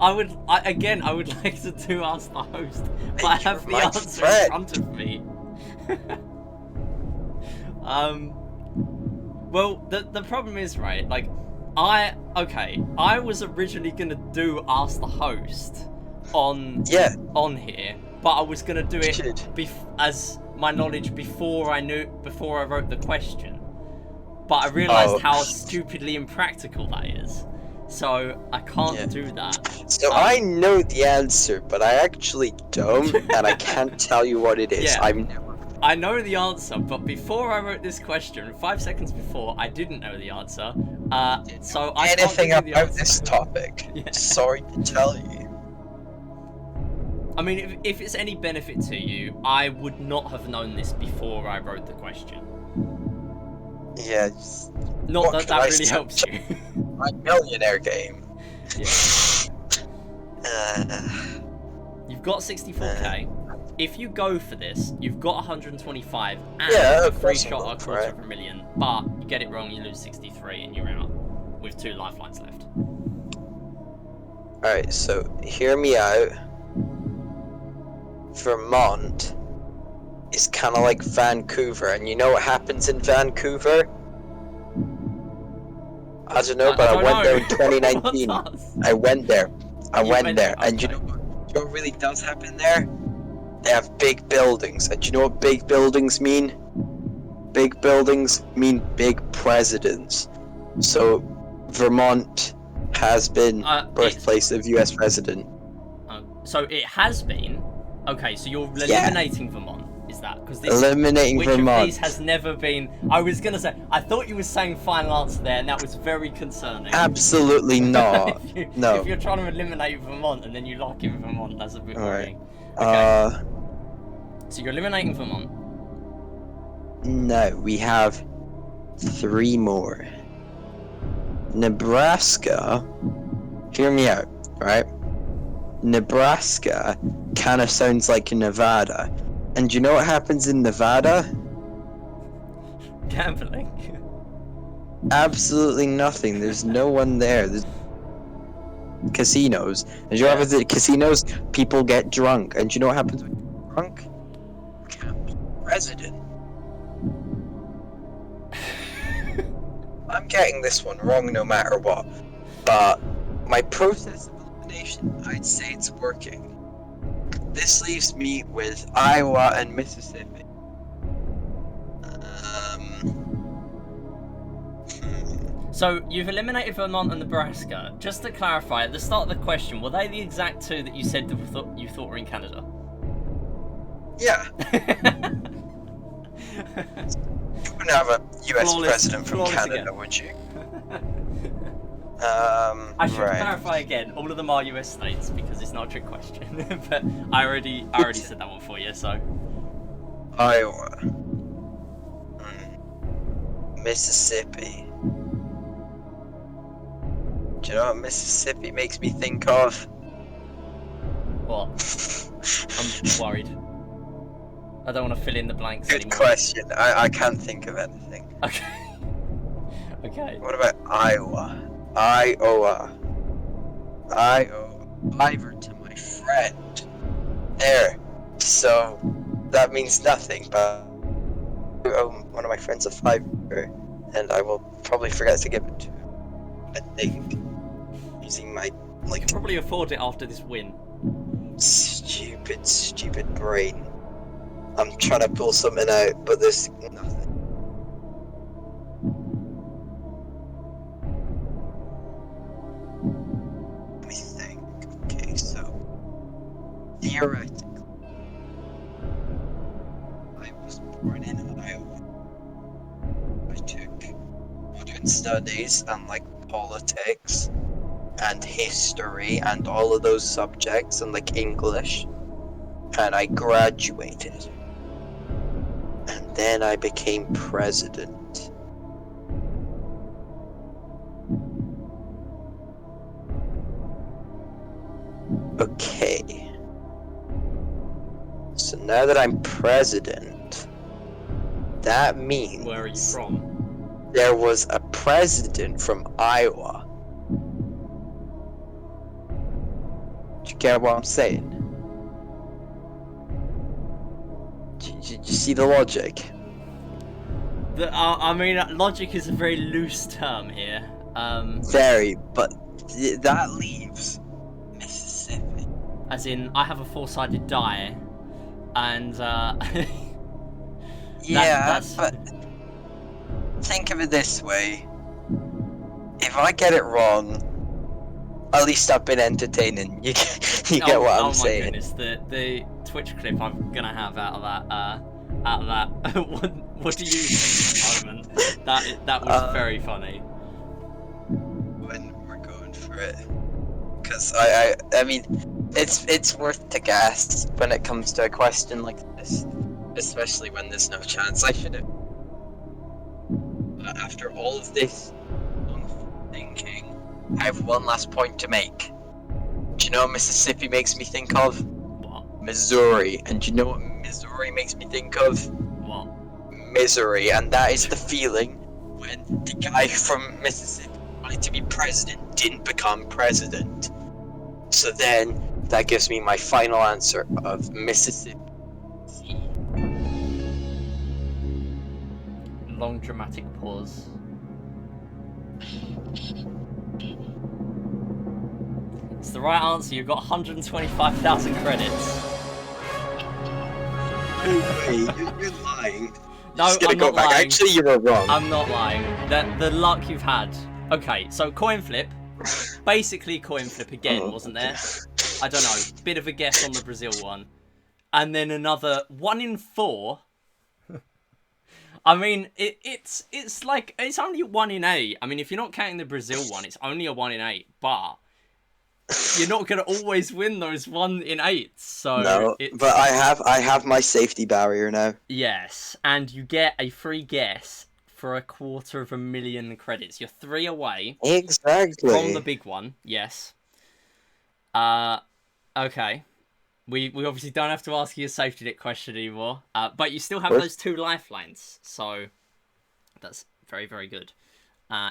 would like to do Ask the Host, but I have the my answer friend. in front of me. Well, the problem is, right, like, I was originally gonna do Ask the Host on here, but I was gonna do it as my knowledge before I wrote the question. But I realised how stupidly impractical that is. So I can't do that. So I know the answer, but I actually don't, and I can't tell you what it is. Yeah. I know the answer, but before I wrote this question, 5 seconds before, I didn't know the answer. So I anything can't give you the about answer. this topic. Yeah. Sorry to tell you. I mean, if it's any benefit to you, I would not have known this before I wrote the question. Yeah. Not that that really helps you. My Millionaire game. Yeah. You've got 64k. If you go for this, you've got 125 and a free shot at a quarter of a million. But you get it wrong, you lose 63 and you're out with 2 lifelines left. Alright, so hear me out. Vermont is kind of like Vancouver, and you know what happens in Vancouver? I don't know, but I went there in 2019. I went there. And you know what really does happen there? They have big buildings, and do you know what big buildings mean? Big buildings mean big presidents. So, Vermont has been birthplace of US president. So it has been. Okay, so you're eliminating Vermont. Is that because this eliminating which Vermont? Of these has never been. I was gonna say. I thought you were saying final answer there, and that was very concerning. Absolutely not. No. If you're trying to eliminate Vermont and then you lock in Vermont, that's a bit worrying. Right. Okay. So you're eliminating Vermont. No, we have 3 more. Nebraska. Hear me out, right? Nebraska kind of sounds like Nevada. And you know what happens in Nevada? Gambling. Absolutely nothing. There's no one there. There's casinos. And you know what happens at casinos? People get drunk. And you know what happens when you're drunk? President. I'm getting this one wrong no matter what. But my process of elimination, I'd say it's working. this leaves me with Iowa and Mississippi. So you've eliminated Vermont and Nebraska. Just to clarify, at the start of the question, were they the exact two that you said you thought were in Canada? Yeah. You wouldn't have a US president from Canada, again. Would you? I should clarify again. All of them are US states because it's not a trick question. But I already said that one for you. So Iowa, Mississippi. Do you know what Mississippi makes me think of? What? I'm worried. I don't want to fill in the blanks Good anymore. question. I can't think of anything. Okay. Okay. What about Iowa? Iowa. I owe Ivor to my friend. There. So that means nothing, but I owe one of my friends a $5, and I will probably forget to give it to him. I think. Using my You can probably afford it after this win. stupid brain. I'm trying to pull something out, but there's nothing. Let me think. Okay, so theoretically, I was born in Iowa. I took modern studies and like politics and history and all of those subjects and like English, and I graduated. And then I became president. Okay. So now that I'm president, that means... Where are you from? There was a president from Iowa. Do you get what I'm saying? Do you see the logic? I mean, logic is a very loose term here. Very, but that leaves Mississippi. As in, I have a four-sided die, and yeah, but think of it this way: if I get it wrong, at least I've been entertaining. You get what I'm saying? Oh my goodness, the Twitch clip I'm gonna have out of that. What do you think, Ivan? That was very funny. When we're going for it, because I mean, it's worth to guess when it comes to a question like this, especially when there's no chance. I should have. After all of this thinking, I have one last point to make. Do you know what Mississippi makes me think of? What? Missouri. And do you know what Missouri makes me think of? What? Misery. And that is the feeling when the guy from Mississippi wanted to be president didn't become president. So then, that gives me my final answer of Mississippi. Long dramatic pause. It's the right answer. You've got 125,000 credits. Hey, you're lying. No, I'm not lying. Actually, you were wrong. I'm not lying. The luck you've had. Okay, so coin flip. Basically coin flip again, wasn't there? I don't know. Bit of a guess on the Brazil one. And then another 1 in 4. I mean, it's like, it's only 1 in 8. I mean, if you're not counting the Brazil one, it's only a 1 in 8. But you're not going to always win those 1 in 8. So no, but I have my safety barrier now. Yes, and you get a free guess for 250,000 credits. You're 3 away. Exactly. From the big one, yes. Okay. We obviously don't have to ask you a safety net question anymore. But you still have those 2 lifelines. So that's very, very good.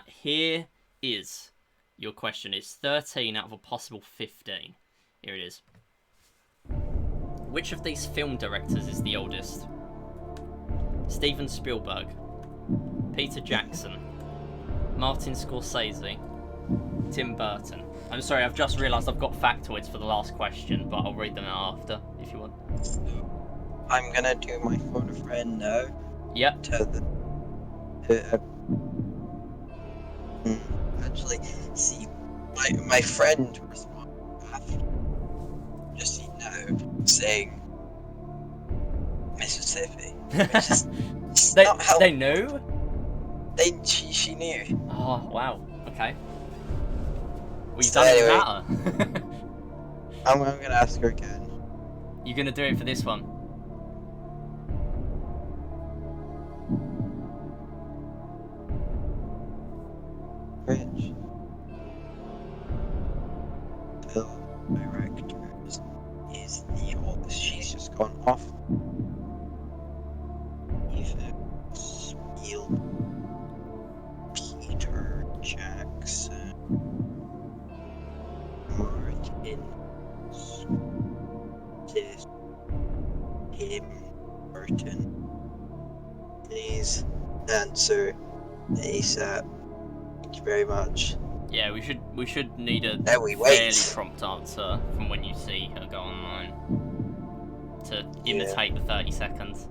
Here is your question. It's 13 out of a possible 15. Here it is. Which of these film directors is the oldest? Steven Spielberg, Peter Jackson, Martin Scorsese, Tim Burton. I'm sorry, I've just realised I've got factoids for the last question, but I'll read them out after, if you want. I'm gonna do my phone a friend now. Yep. Actually, see, my friend responded after, just so you know, saying Mississippi. Which is not helpful. They knew? She knew. Oh, wow. Okay. Well, you've So done anyway, it better. I'm gonna ask her again. You're gonna do it for this one. Rich. Film directors is the oldest. She's just gone off. Even Spielberg, Peter Jackson, Martin, Tim Burton. Please answer ASAP. Thank you very much. Yeah, we should need a Now we fairly wait. prompt answer from when you see her go online to imitate the 30 seconds.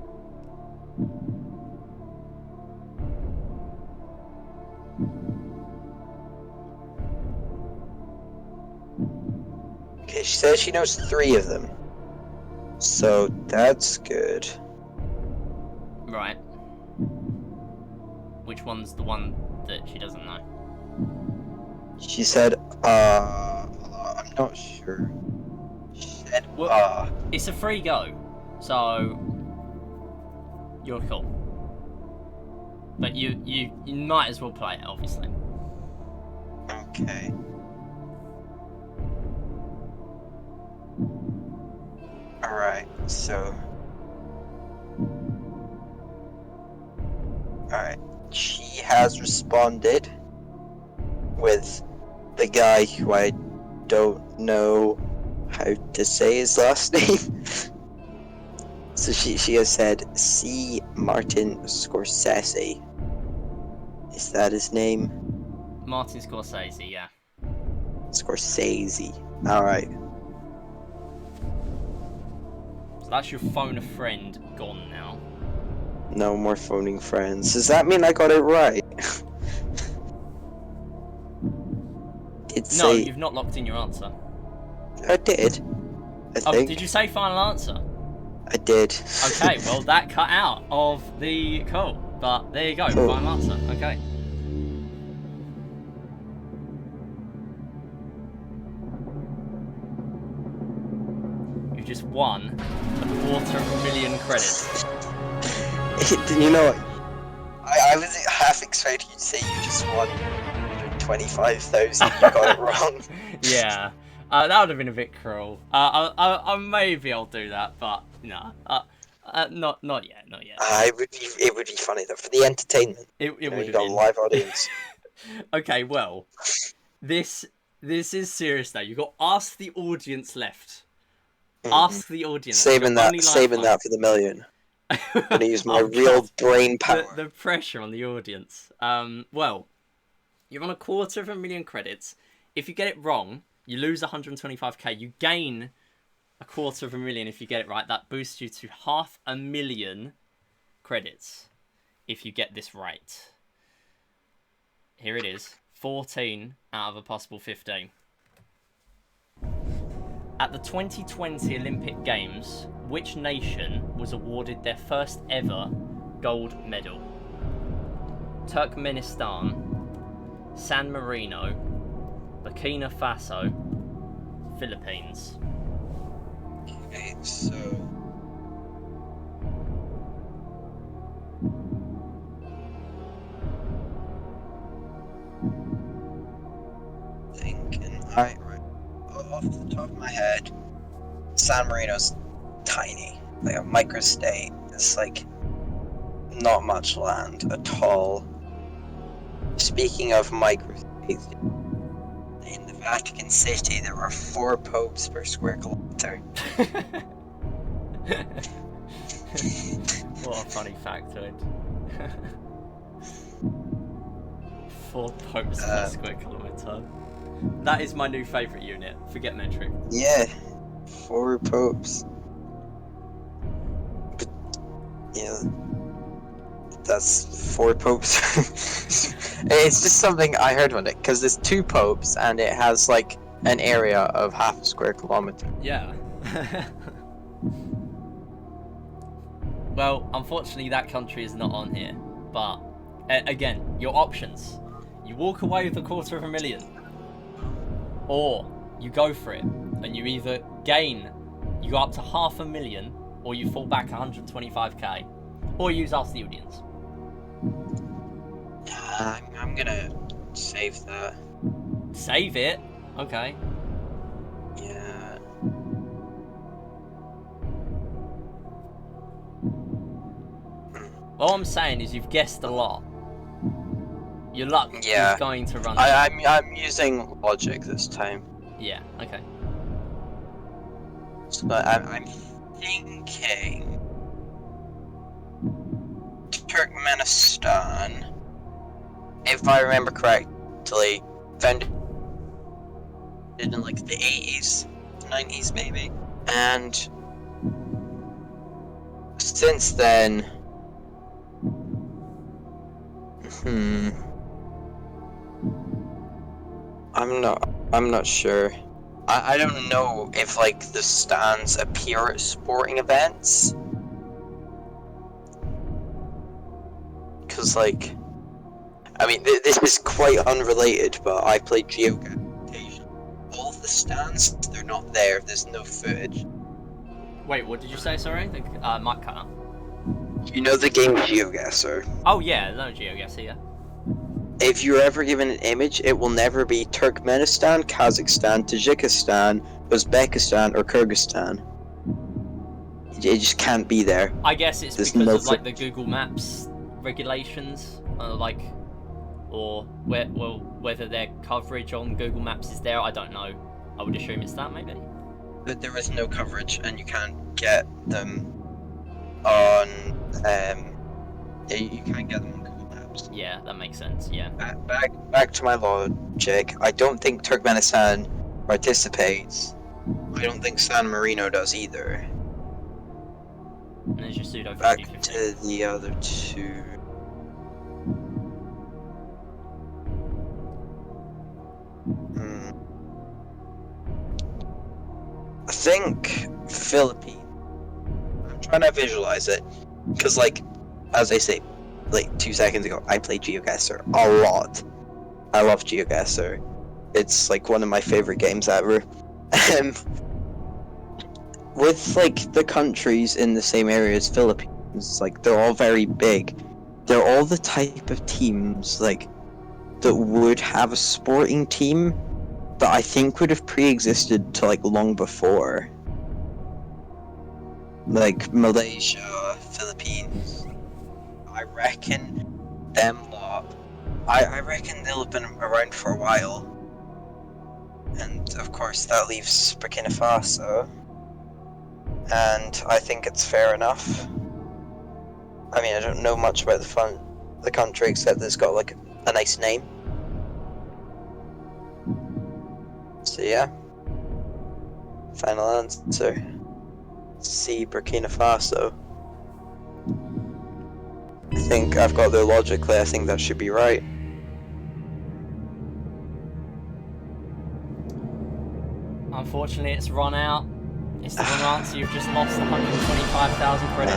Okay, she says she knows 3 of them. So that's good. Right. Which one's the one that she doesn't know? She said, I'm not sure. She said, Well, it's a free go, so you're cool. But you might as well play it, obviously. Okay. Alright, so... Alright, she has responded with the guy who I don't know how to say his last name. So she has said C. Martin Scorsese. Is that his name? Martin Scorsese, yeah. Scorsese. Alright. So that's your phone a friend gone now. No more phoning friends. Does that mean I got it right? No, you've not locked in your answer. I did. I think. Did you say final answer? I did. Okay, well that cut out of the call. But there you go, Cool. final answer. Okay. You just won 250,000 credits. You know what? I was half expecting you to say you just won 125,000. You got it wrong. Yeah, that would have been a bit cruel. Maybe I'll do that, but no, not yet. It would be funny though for the entertainment. It would have you got been a live audience. Okay, well, this is serious now. You got ask the audience left. Ask the audience. Saving that for the million. I'm gonna use my real brain power. The pressure on the audience. Well, you're on 250,000 credits. If you get it wrong, you lose 125k. You gain 250,000 if you get it right. That boosts you to 500,000 credits if you get this right. Here it is. 14 out of a possible 15. At the 2020 Olympic Games, which nation was awarded their first ever gold medal? Turkmenistan, San Marino, Burkina Faso, Philippines. Okay, so off the top of my head, San Marino's tiny, like a microstate. It's like not much land at all. Speaking of microstates, in the Vatican City there are 4 popes per square kilometer. What a funny factoid. 4 popes per square kilometer. That is my new favourite unit. Forget metric. Yeah, 4 popes. But, yeah, that's 4 popes. It's just something I heard on it, because there's 2 popes, and it has, like, an area of half a square kilometre. Yeah. Well, unfortunately, that country is not on here. But, again, your options. You walk away with 250,000. Or you go for it, and you either you go up to 500,000, or you fall back 125k, or you use us, the audience. I'm gonna save that. Save it? Okay. Yeah. All I'm saying is you've guessed a lot. Your luck Yeah. is going to run out. I'm using logic this time. Yeah, okay. So I'm thinking Turkmenistan, if I remember correctly, founded in like the 80s, 90s maybe, and since then, I'm not sure. I don't know if like the stands appear at sporting events, because like, I mean this is quite unrelated, but I played geocaching. All of the stands, they're not there. There's no footage. Wait, what did you say? Sorry, the mic cut out. You know the game GeoGuessr? Oh yeah, no GeoGuessr, yeah. If you're ever given an image, it will never be Turkmenistan, Kazakhstan, Tajikistan, Uzbekistan, or Kyrgyzstan. It just can't be there. I guess it's There's because no of like the Google Maps regulations, or whether their coverage on Google Maps is there. I don't know. I would assume it's that maybe. But there is no coverage, and you can't get them on. You can't get them on Google Maps. Yeah, that makes sense. Yeah. Back to my logic. I don't think Turkmenistan participates. I don't think San Marino does either. And there's your pseudo Back 50-50. to the other 2. I think Philippines. I'm trying to visualize it, because like, as I say, like 2 seconds ago, I played GeoGuessr a lot. I love GeoGuessr. It's like one of my favorite games ever. With like the countries in the same area as Philippines, like they're all very big. They're all the type of teams like that would have a sporting team that I think would have pre-existed to like long before. Like Malaysia, Philippines. I reckon them lot. I reckon they'll have been around for a while. And of course that leaves Burkina Faso. And I think it's fair enough. I mean, I don't know much about the country except that it's got like a nice name. So yeah. Final answer. C, Burkina Faso. I think I've got there logically. I think that should be right. Unfortunately, it's run out. It's the wrong answer. You've just lost 125,000 credits.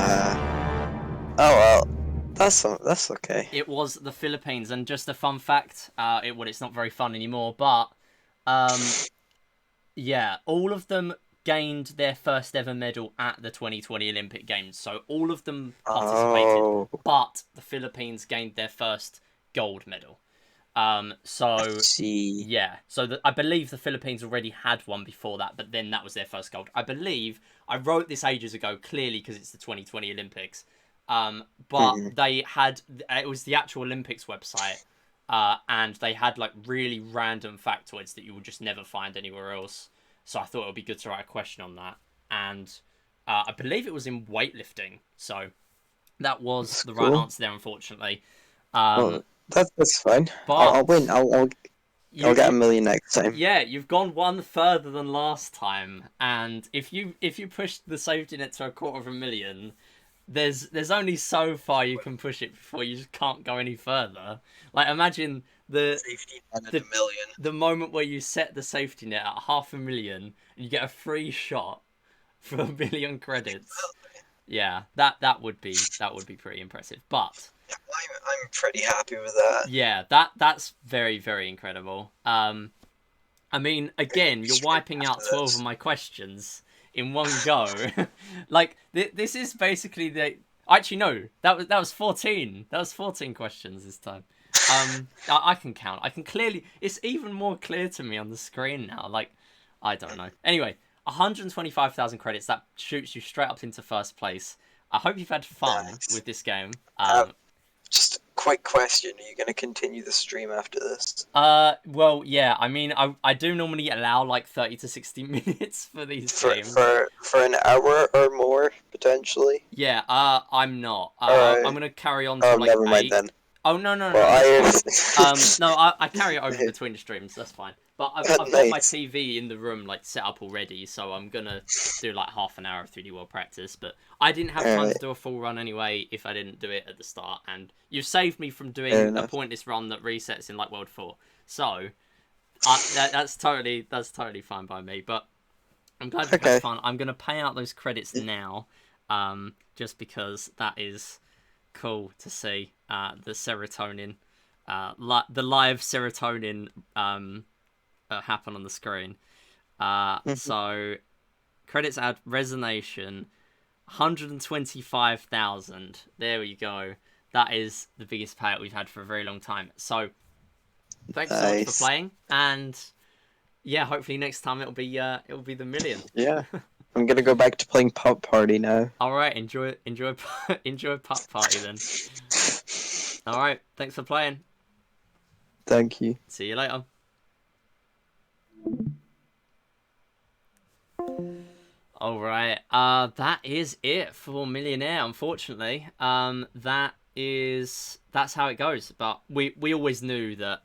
Oh well, that's okay. It was the Philippines, and just a fun fact. It's not very fun anymore, but yeah, all of them gained their first ever medal at the 2020 Olympic Games. So all of them participated, but the Philippines gained their first gold medal. So yeah, so I believe the Philippines already had one before that, but then that was their first gold. I believe I wrote this ages ago, clearly because it's the 2020 Olympics. But they had, it was the actual Olympics website, and they had like really random factoids that you would just never find anywhere else. So I thought it would be good to write a question on that, and I believe it was in weightlifting. So that was the right answer there, unfortunately. Well, that's fine. But I'll win. I'll you, I'll get a you million next time. yeah, you've gone one further than last time, and if you push the safety net to 250,000, there's only so far you can push it before you just can't go any further. Like imagine Safety net at the a million. the moment where you set the safety net at 500,000 and you get a free shot for 1,000,000 credits. Yeah, that would be pretty impressive. But I'm pretty happy with that. yeah, that's very very incredible. I mean, again, you're Stream wiping after out 12 of this. my questions in one go. Like this is basically the. Actually, no, that was 14. That was 14 questions this time. I can count. I can clearly. It's even more clear to me on the screen now. Like, I don't know. Anyway, 125,000 credits. That shoots you straight up into first place. I hope you've had fun Nice. with this game. Just a quick question: are you going to continue the stream after this? Well, yeah. I mean, I do normally allow like 30 to 60 minutes for these For games. an hour or more potentially? Yeah. I'm not. All I'm right. gonna carry on Oh, till like never mind 8. then. Oh no no no, Well, that's fine. I No, I carry it over between the streams. That's fine. But I've got my nice. TV in the room like set up already, so I'm gonna do like half an hour of 3D World practice. But I didn't have time to Alright, do a full run anyway if I didn't do it at the start, and you've saved me from fair doing a enough. pointless run that resets in like World 4. So that's totally fine by me. But I'm glad you've had Okay. fun. I'm gonna pay out those credits now, just because that is cool to see the serotonin, the live serotonin happen on the screen. So credits add Resonation, 125,000. There we go. That is the biggest payout we've had for a very long time. So thanks so much for Nice. playing, and yeah, hopefully next time it'll be the million. Yeah. I'm gonna go back to playing Pop Party now. All right, enjoy enjoy Pup Party then. All right, thanks for playing. Thank you. See you later. All right, that is it for Millionaire. Unfortunately, that's how it goes. But we always knew that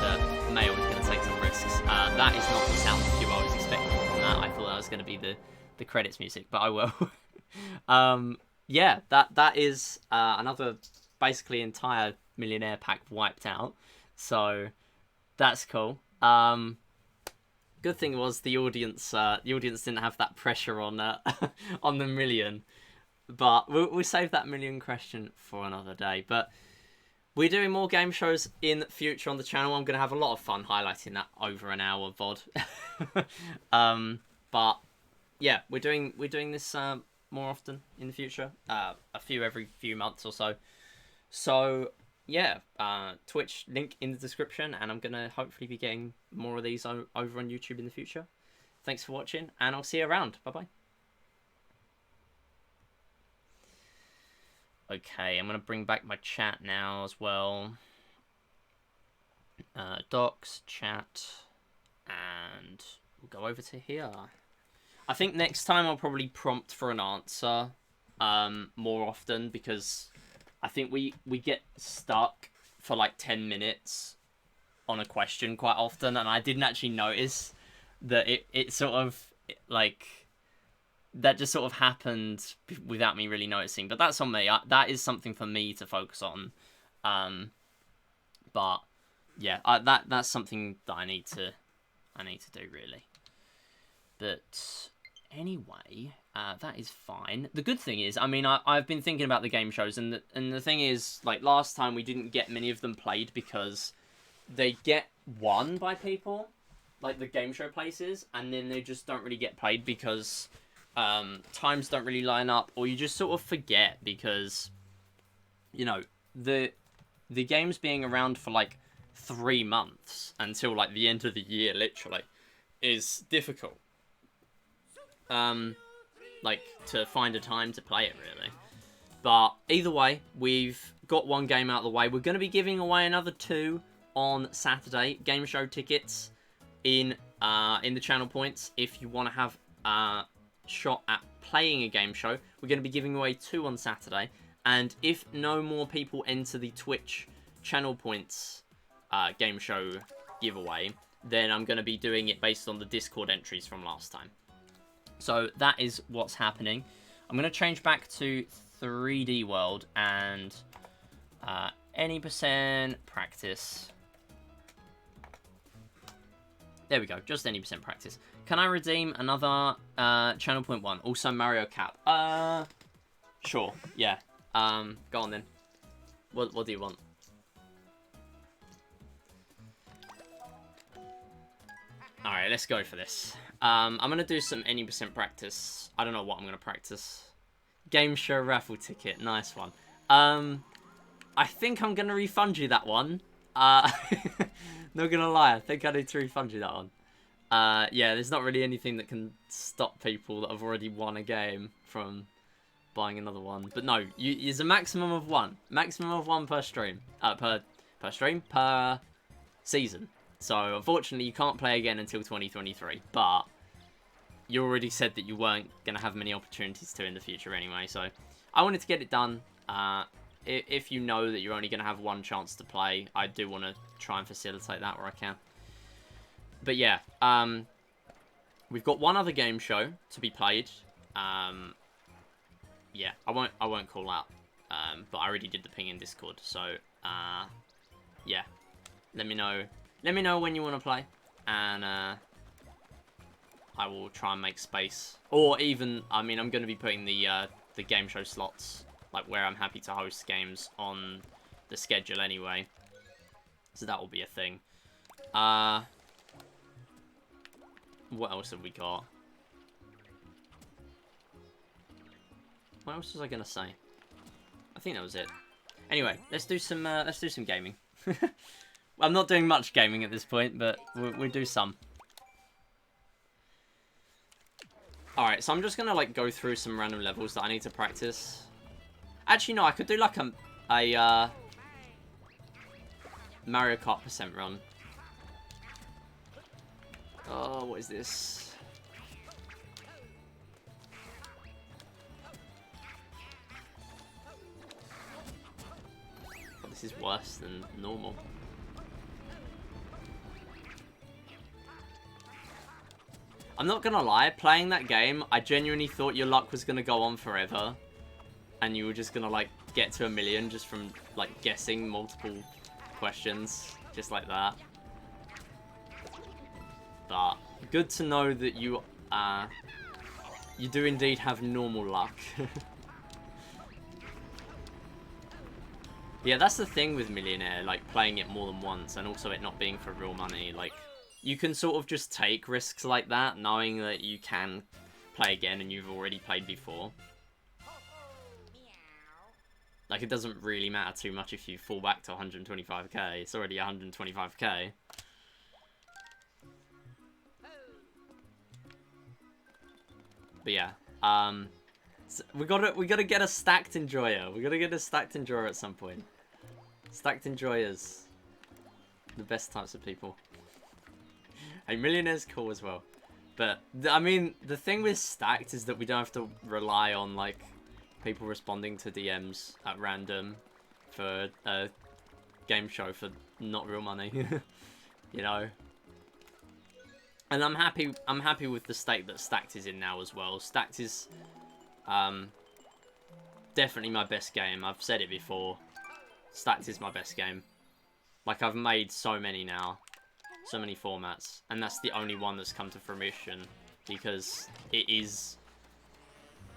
that Mayo was going to take some risks. That is not the sound cue I was expecting from that. I thought that was going to be the credits music, but I will. Yeah, that is another basically entire Millionaire pack wiped out. So that's cool. Good thing was the audience didn't have that pressure on on the million, but we'll save that million question for another day. But we're doing more game shows in the future on the channel. I'm gonna have a lot of fun highlighting that over an hour VOD. But yeah, we're doing this more often in the future. A few every few months or so. So yeah, Twitch link in the description, and I'm gonna hopefully be getting more of these over on YouTube in the future. Thanks for watching, and I'll see you around. Bye bye. Okay, I'm gonna bring back my chat now as well. Docs, chat, and we'll go over to here. I think next time I'll probably prompt for an answer more often, because I think we get stuck for like 10 minutes on a question quite often, and I didn't actually notice that it sort of like that just sort of happened without me really noticing. But that's on me. That is something for me to focus on. But yeah, that's something that I need to do really. But anyway, that is fine. The good thing is, I mean, I've been thinking about the game shows, and the thing is, like, last time we didn't get many of them played because they get won by people, like the game show places, and then they just don't really get played because times don't really line up, or you just sort of forget because, you know, the game's being around for like 3 months until like the end of the year, literally, is difficult. Like, to find a time to play it, really. But either way, we've got one game out of the way. We're going to be giving away another 2 on Saturday. Game show tickets in the channel points. If you want to have a shot at playing a game show, we're going to be giving away 2 on Saturday. And if no more people enter the Twitch channel points game show giveaway, then I'm going to be doing it based on the Discord entries from last time. So that is what's happening. I'm going to change back to 3D World and any percent practice. There we go, just any percent practice. Can I redeem another channel point 1? Also Mario Cap. Sure, yeah. Go on then. What do you want? Alright, let's go for this. I'm going to do some any percent practice. I don't know what I'm going to practice. Game show raffle ticket. Nice one. I think I'm going to refund you that one. Not going to lie. I think I need to refund you that one. Yeah, there's not really anything that can stop people that have already won a game from buying another one. But no, there's a maximum of one. Maximum of one per stream. Per season. So, unfortunately, you can't play again until 2023. But you already said that you weren't going to have many opportunities to in the future anyway. So, I wanted to get it done. If you know that you're only going to have one chance to play, I do want to try and facilitate that where I can. But yeah, we've got one other game show to be played. Yeah, I won't call out. But I already did the ping in Discord. So, yeah, let me know. Let me know when you want to play, and I will try and make space. Or even, I mean, I'm going to be putting the game show slots, like where I'm happy to host games, on the schedule anyway. So that will be a thing. What else have we got? What else was I going to say? I think that was it. Anyway, let's do some gaming. I'm not doing much gaming at this point, but we'll do some. Alright, so I'm just gonna like go through some random levels that I need to practice. Actually, no, I could do like a Mario Kart percent run. Oh, what is this? Oh, this is worse than normal. I'm not gonna lie, playing that game, I genuinely thought your luck was gonna go on forever. And you were just gonna, like, get to 1 million just from, like, guessing multiple questions. Just like that. But, good to know that you do indeed have normal luck. Yeah, that's the thing with Millionaire, like, playing it more than once, and also it not being for real money, like... You can sort of just take risks like that, knowing that you can play again and you've already played before. Like, it doesn't really matter too much if you fall back to 125k. It's already 125k. But yeah, so we gotta get a stacked enjoyer. We gotta get a stacked enjoyer at some point. Stacked enjoyers, the best types of people. Hey, Millionaire's cool as well. But, I mean, the thing with stacked is that we don't have to rely on, like, people responding to DMs at random for a game show for not real money. You know? And I'm happy with the state that stacked is in now as well. Stacked is definitely my best game. I've said it before. Stacked is my best game. Like, I've made so many now. So many formats, and that's the only one that's come to fruition because it is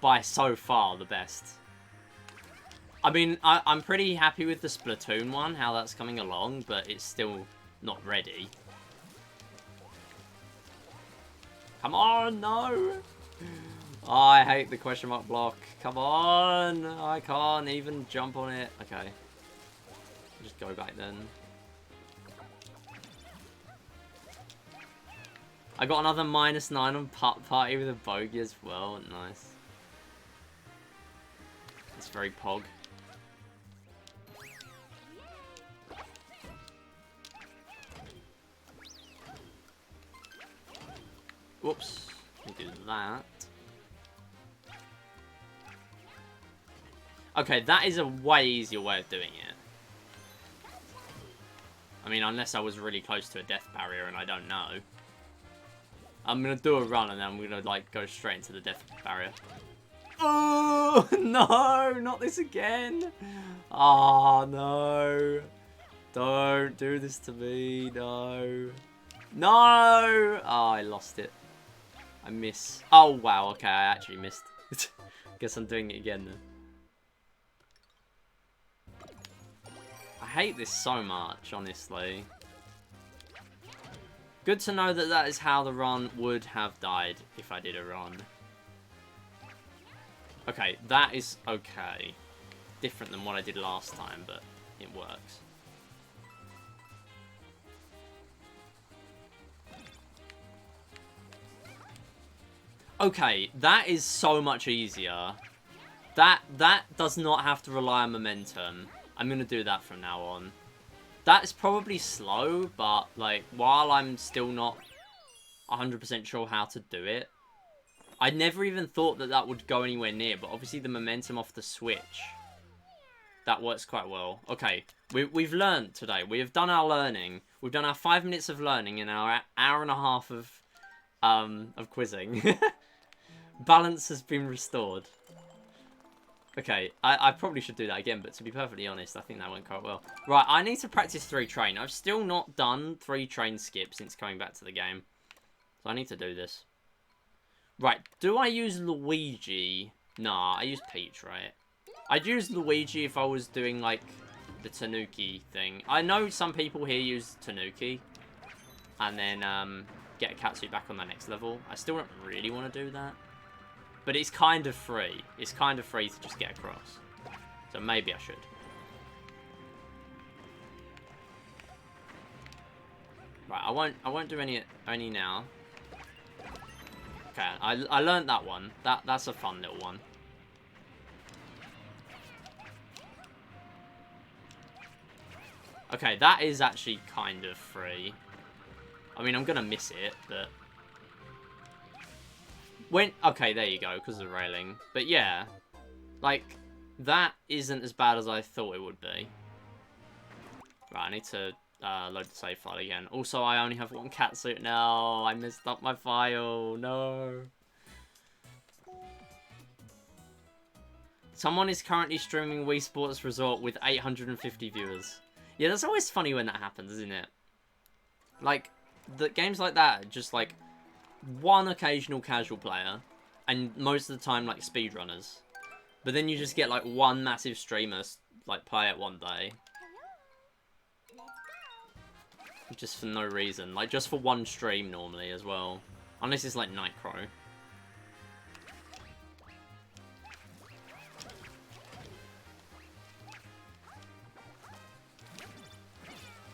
by so far the best. I mean, I'm pretty happy with the Splatoon one, how that's coming along, but it's still not ready. Come on, no! Oh, I hate the question mark block. Come on, I can't even jump on it. Okay, just go back then. I got another -9 on party with a bogey as well. Nice. It's very pog. Whoops. We'll do that. Okay, that is a way easier way of doing it. I mean, unless I was really close to a death barrier and I don't know. I'm gonna do a run and then I'm gonna, like, go straight into the death barrier. Oh, no, not this again. Oh, no. Don't do this to me, no. No! Oh, I lost it. I miss. Oh, wow, okay, I actually missed. Guess I'm doing it again then. I hate this so much, honestly. Good to know that that is how the run would have died if I did a run. Okay, that is okay. Different than what I did last time, but it works. Okay, that is so much easier. That does not have to rely on momentum. I'm gonna do that from now on. That is probably slow, but, like, while I'm still not 100% sure how to do it, I never even thought that that would go anywhere near, but obviously the momentum off the switch, that works quite well. Okay, we've learned today. We have done our learning. We've done our 5 minutes of learning and our hour and a half of quizzing. Balance has been restored. Okay, I probably should do that again, but to be perfectly honest, I think that went quite well. Right, I need to practice 3 train. I've still not done 3 train skips since coming back to the game. So I need to do this. Right, do I use Luigi? Nah, I use Peach, right? I'd use Luigi if I was doing, like, the Tanuki thing. I know some people here use Tanuki. And then, get a Katsu back on the next level. I still don't really want to do that. But it's kind of free. It's kind of free to just get across. So maybe I should. Right, I won't do any now. Okay, I learned that one. That's a fun little one. Okay, that is actually kind of free. I mean, I'm gonna miss it, but okay, there you go, because of the railing. But yeah, like, that isn't as bad as I thought it would be. Right, I need to load the save file again. Also, I only have 1 catsuit now. I messed up my file. No. Someone is currently streaming Wii Sports Resort with 850 viewers. Yeah, that's always funny when that happens, isn't it? Like, the games like that are just like one occasional casual player, and most of the time like speedrunners. But then you just get like one massive streamer like play it one day. Just for no reason. Like just for one stream normally as well. Unless it's like Nightcrow.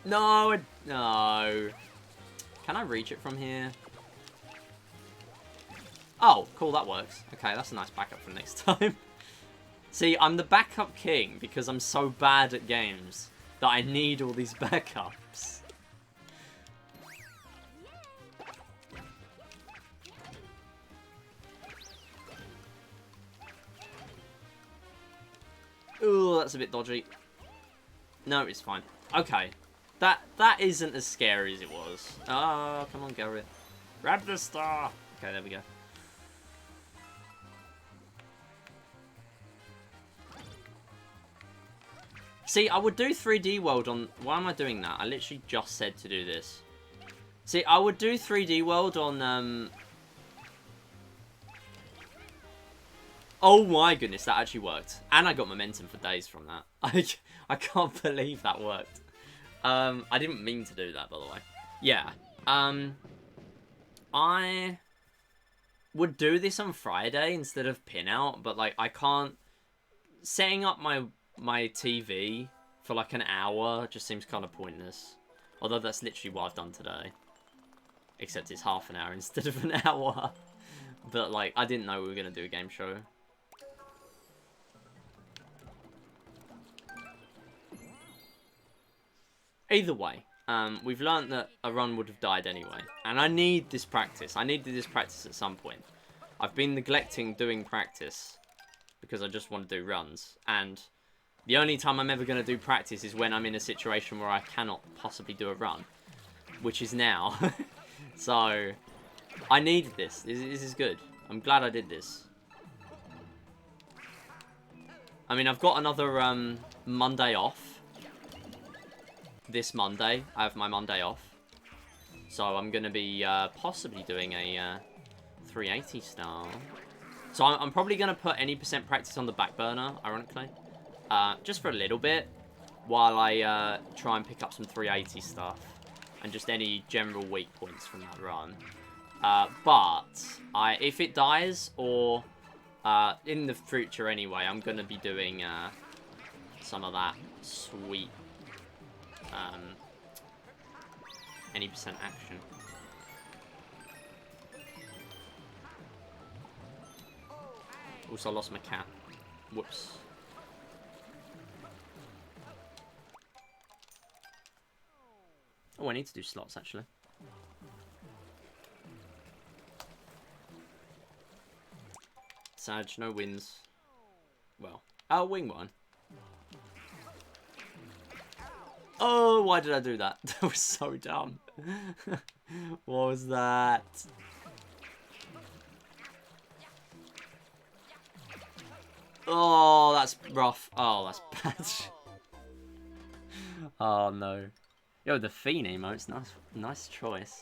No, no. Can I reach it from here? Oh, cool, that works. Okay, that's a nice backup for next time. See, I'm the backup king because I'm so bad at games that I need all these backups. Ooh, that's a bit dodgy. No, it's fine. Okay. That isn't as scary as it was. Oh, come on, Garrett. Grab the star! Okay, there we go. See, I would do 3D World on... Why am I doing that? I literally just said to do this. See, I would do 3D World on... Oh my goodness, that actually worked. And I got momentum for days from that. I can't believe that worked. I didn't mean to do that, by the way. Yeah. I would do this on Friday instead of pinout, but, like, I can't... Setting up my TV for, like, an hour just seems kind of pointless. Although that's literally what I've done today. Except it's half an hour instead of an hour. But, like, I didn't know we were going to do a game show. Either way, we've learned that a run would have died anyway. And I need this practice. I needed this practice at some point. I've been neglecting doing practice because I just want to do runs. And The only time I'm ever going to do practice is when I'm in a situation where I cannot possibly do a run, which is now. So, I needed this. This is good. I'm glad I did this. I mean, I've got another Monday off. This Monday, I have my Monday off. So, I'm going to be possibly doing a 380 style. So, I'm probably going to put any percent practice on the back burner, ironically. Just for a little bit, while I try and pick up some 380 stuff. And just any general weak points from that run. But if it dies, or in the future anyway, I'm going to be doing some of that sweet any percent action. Also, I lost my cat. Whoops. Oh, I need to do slots, actually. Sag, no wins. Well, I'll wing one. Oh, why did I do that? That was so dumb. What was that? Oh, that's rough. Oh, that's bad. Oh, no. Yo, the Fiend emote's nice choice.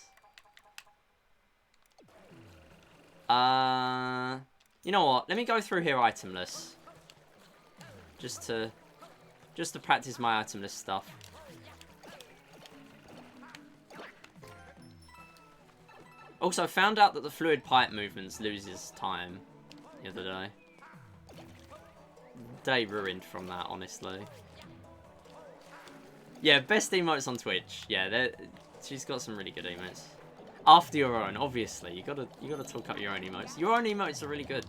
You know what? Let me go through here itemless. Just to practice my itemless stuff. Also, I found out that the fluid pipe movements loses time the other day. Day ruined from that, honestly. Yeah, best emotes on Twitch. Yeah, she's got some really good emotes. After your own, obviously. You gotta talk up your own emotes. Your own emotes are really good.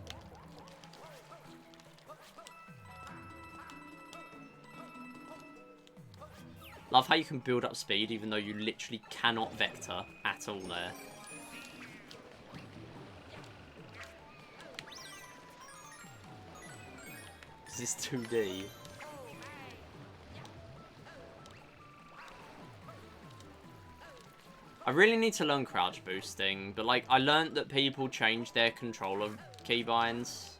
Love how you can build up speed even though you literally cannot vector at all there. This is 2D. I really need to learn crouch boosting, but like I learned that people change their controller keybinds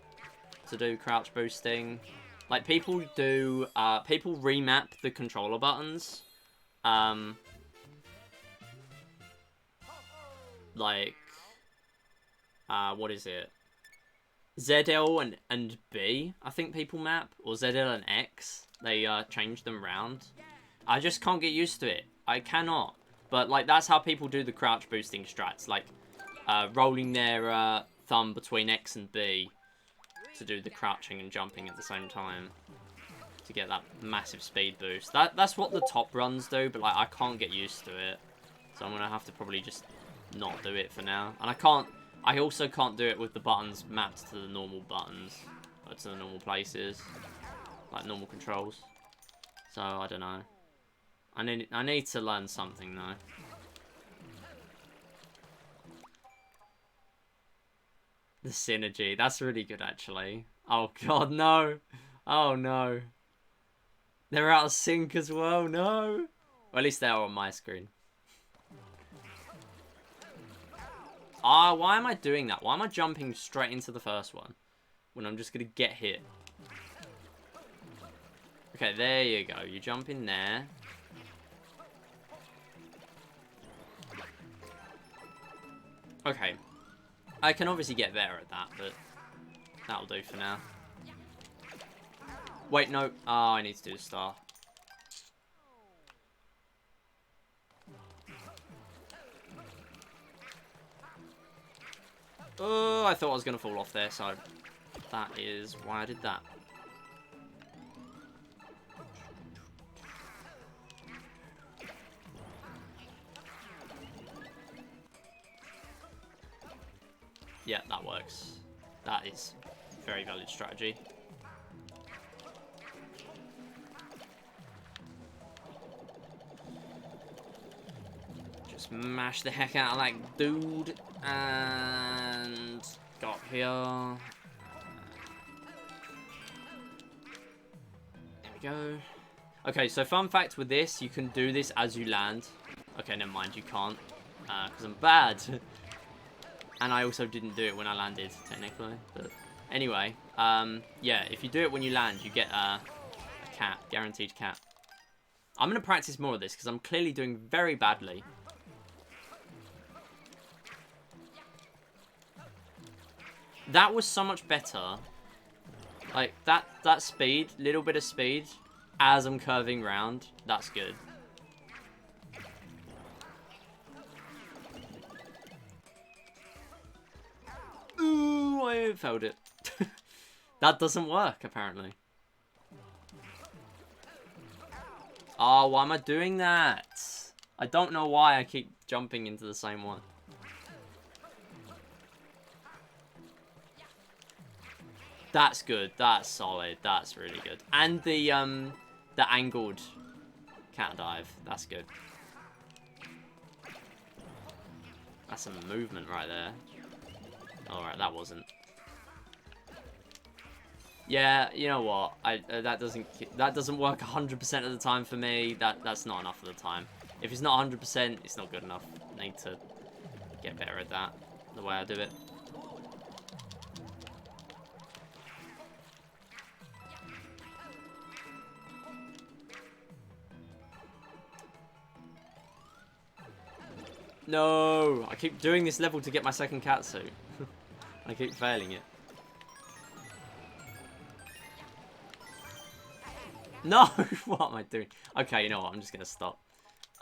to do crouch boosting. Like people do, people remap the controller buttons. Like, what is it? ZL and B, I think people map, or ZL and X. They change them around. I just can't get used to it. I cannot. But like that's how people do the crouch boosting strats, like rolling their thumb between X and B to do the crouching and jumping at the same time to get that massive speed boost. That's what the top runs do, but like I can't get used to it, so I'm gonna have to probably just not do it for now. And I also can't do it with the buttons mapped to the normal buttons, or to the normal places, like normal controls. So I don't know. I need to learn something though. The synergy, that's really good actually. Oh god, no. Oh no. They're out of sync as well, no. Or at least they are on my screen. Ah, why am I doing that? Why am I jumping straight into the first one when I'm just gonna get hit? Okay, there you go. You jump in there. Okay. I can obviously get better at that, but that'll do for now. Wait, no. Oh, I need to do the star. Oh, I thought I was going to fall off there, so that is why I did that. Yeah, that works. That is a very valid strategy. Just mash the heck out of that dude. And got here. There we we go. Okay, so fun fact with this, you can do this as you land. Okay, never mind, you can't. Because I'm bad. And I also didn't do it when I landed, technically. But anyway, yeah, if you do it when you land, you get a cat, guaranteed cat. I'm going to practice more of this because I'm clearly doing very badly. That was so much better. Like, that speed, little bit of speed, as I'm curving round, that's good. Ooh, I failed it. That doesn't work, apparently. Oh, why am I doing that? I don't know why I keep jumping into the same one. That's good. That's solid. That's really good. And the angled cat dive. That's good. That's some movement right there. Alright, that wasn't. Yeah, you know what? That doesn't work 100% of the time for me. That's not enough of the time. If it's not 100%, it's not good enough. I need to get better at that. The way I do it. No! I keep doing this level to get my second catsuit. I keep failing it. No! What am I doing? Okay, you know what? I'm just going to stop.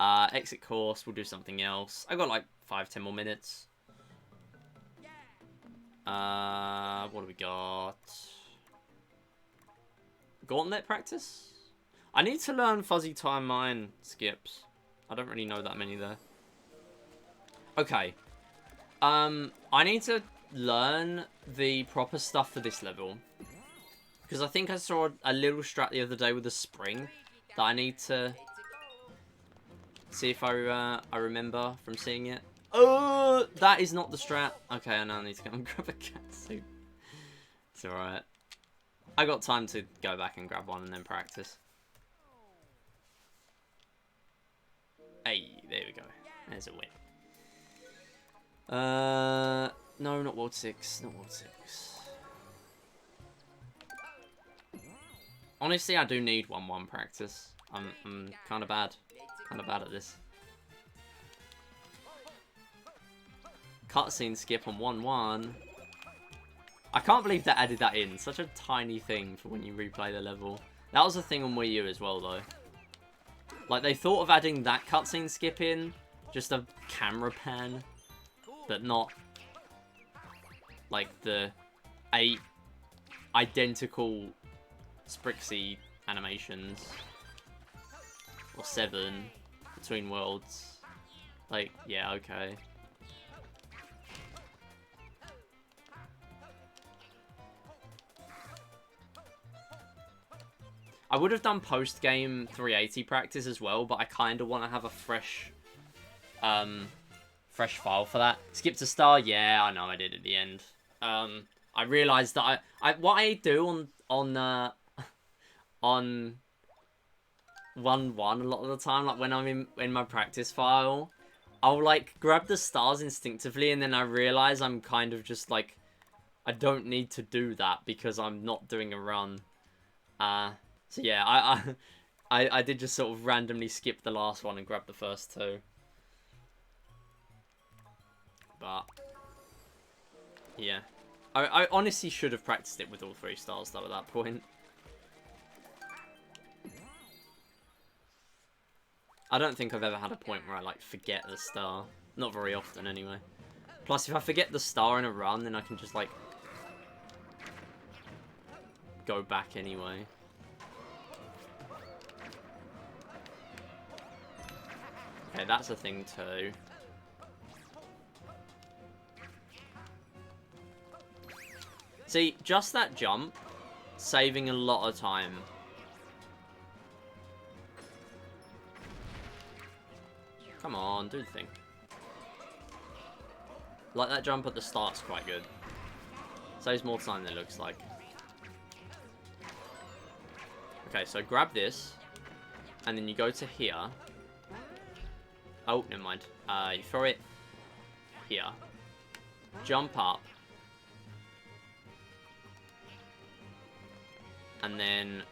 Exit course. We'll do something else. I've got like 5-10 more minutes. What do we got? Gauntlet practice? I need to learn fuzzy time mine skips. I don't really know that many there. Okay. I need to learn the proper stuff for this level. Because I think I saw a little strat the other day with a spring that I need to see if I remember from seeing it. Oh, that is not the strat. Okay, I now need to go and grab a catsuit. It's alright. I got time to go back and grab one and then practice. Hey, there we go. There's a win. No, not World 6. Not World 6. Honestly, I do need 1-1 practice. I'm kind of bad. Kind of bad at this. Cutscene skip on 1-1. I can't believe they added that in. Such a tiny thing for when you replay the level. That was a thing on Wii U as well, though. Like, they thought of adding that cutscene skip in. Just a camera pan. But not, like, the 8 identical Sprixie animations. Or 7 between worlds. Like, yeah, okay. I would have done post-game 380 practice as well, but I kind of want to have a fresh file for that. Skip to star, yeah, I know I did at the end. I realised that what I do on 1-1 a lot of the time, like when I'm in my practice file, I'll like grab the stars instinctively, and then I realise I'm kind of just like, I don't need to do that because I'm not doing a run. So yeah, I did just sort of randomly skip the last one and grab the first two. But yeah, I honestly should have practiced it with all 3 stars though at that point. I don't think I've ever had a point where I like forget the star. Not very often anyway. Plus if I forget the star in a run, then I can just like go back anyway. Okay, that's a thing too. See, just that jump, saving a lot of time. Come on, do the thing. Like, that jump at the start's quite good. Saves more time than it looks like. Okay, so grab this. And then you go to here. Oh, never mind. You throw it here. Jump up. And then...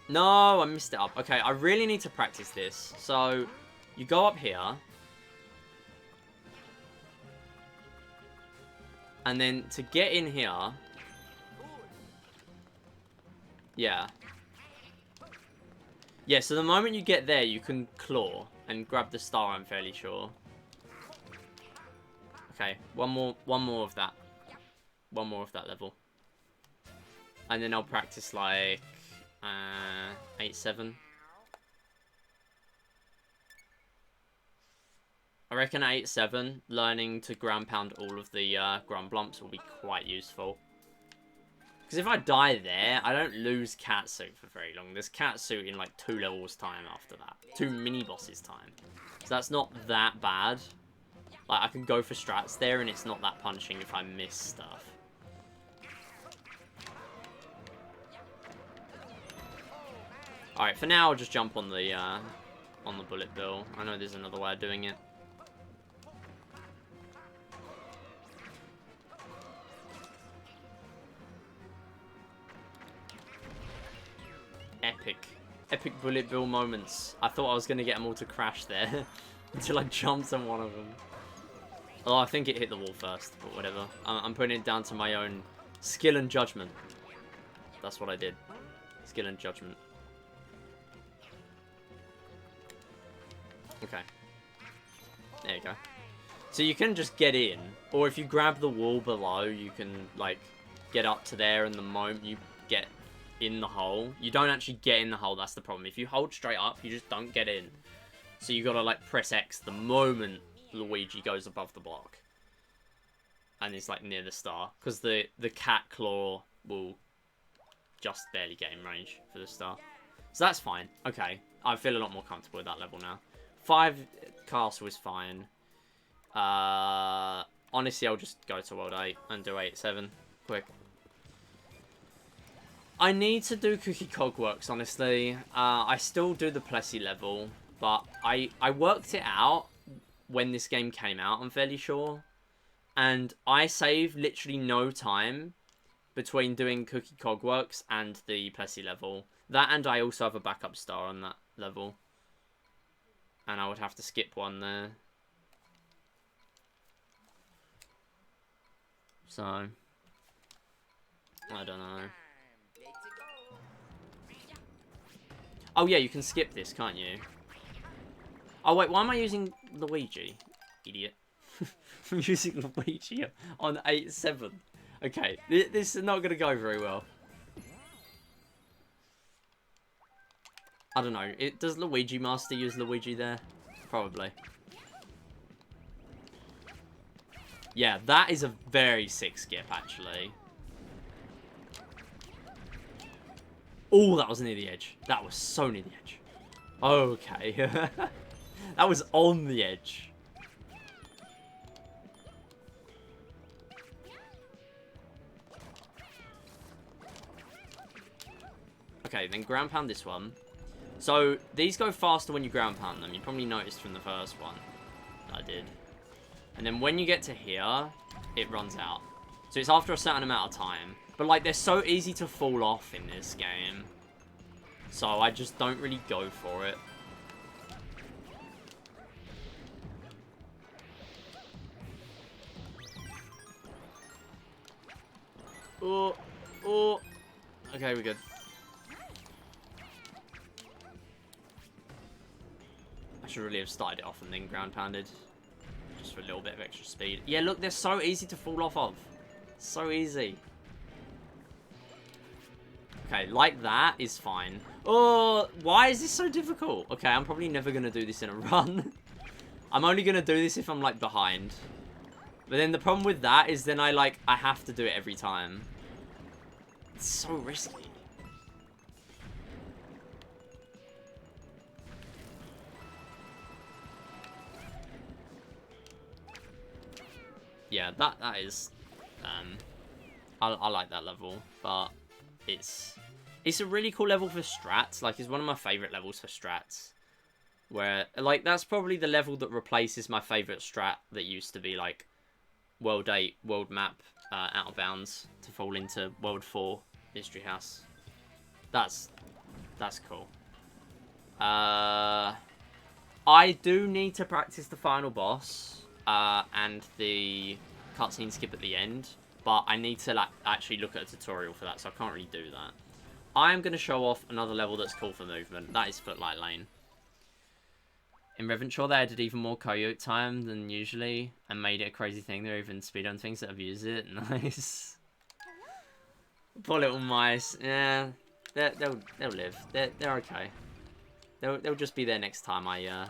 No, I missed it up. Okay, I really need to practice this. So, you go up here. And then to get in here... Yeah. Yeah, so the moment you get there, you can claw and grab the star, I'm fairly sure. Okay, one more of that. One more of that level. And then I'll practice like 8-7. I reckon 8-7, learning to ground pound all of the ground blumps will be quite useful. Because if I die there, I don't lose Catsuit for very long. There's Catsuit in like 2 levels time after that. 2 mini-bosses time. So that's not that bad. Like, I can go for strats there and it's not that punching if I miss stuff. Alright, for now I'll just jump on the bullet bill. I know there's another way of doing it. Epic bullet bill moments. I thought I was going to get them all to crash there. Until I jumped on one of them. Oh, I think it hit the wall first, but whatever. I'm putting it down to my own skill and judgment. That's what I did. Skill and judgment. Okay. There you go. So you can just get in. Or if you grab the wall below, you can, like, get up to there, and the moment you get in the hole, you don't actually get in the hole. That's the problem. If you hold straight up, you just don't get in. So you gotta, like, press X the moment Luigi goes above the block. And it's, like, near the star. Because the cat claw will just barely get in range for the star. So that's fine. Okay. I feel a lot more comfortable with that level now. 5 castle is fine. Honestly, I'll just go to World 8 and do 8-7. Quick. I need to do Cookie Cogworks, honestly. I still do the Plessy level, but I worked it out when this game came out, I'm fairly sure. And I save literally no time between doing Cookie Cogworks and the Plessy level. That, and I also have a backup star on that level. And I would have to skip one there. So, I don't know. Oh yeah, you can skip this, can't you? Oh wait, why am I using Luigi? Idiot. I'm using Luigi on 8-7. Okay, this is not going to go very well. I don't know. Does Luigi Master use Luigi there? Probably. Yeah, that is a very sick skip, actually. Oh, that was near the edge. That was so near the edge. Okay. That was on the edge. Okay, then ground pound this one. So, these go faster when you ground pound them. You probably noticed from the first one. I did. And then when you get to here, it runs out. So it's after a certain amount of time. But, like, they're so easy to fall off in this game. So I just don't really go for it. Oh, oh. Okay, we're good. I should really have started it off and then ground pounded. Just for a little bit of extra speed. Yeah, look, they're so easy to fall off of. So easy. Okay, like that is fine. Oh, why is this so difficult? Okay, I'm probably never going to do this in a run. I'm only going to do this if I'm, like, behind. But then the problem with that is then I have to do it every time. It's so risky. Yeah, that is... I like that level, but it's a really cool level for strats. Like, it's one of my favourite levels for strats. Where, like, that's probably the level that replaces my favourite strat that used to be, like, World 8, World Map, Out of Bounds, to fall into World 4, Mystery House. That's cool. I do need to practice the final boss, and the cutscene skip at the end, but I need to, like, actually look at a tutorial for that, so I can't really do that. I am going to show off another level that's cool for movement. That is Footlight Lane. In Reventshore, they added even more coyote time than usually and made it a crazy thing. There are even speedrun things that abuse it. Nice. Poor little mice. Yeah, they'll live. They're okay. They'll just be there next time I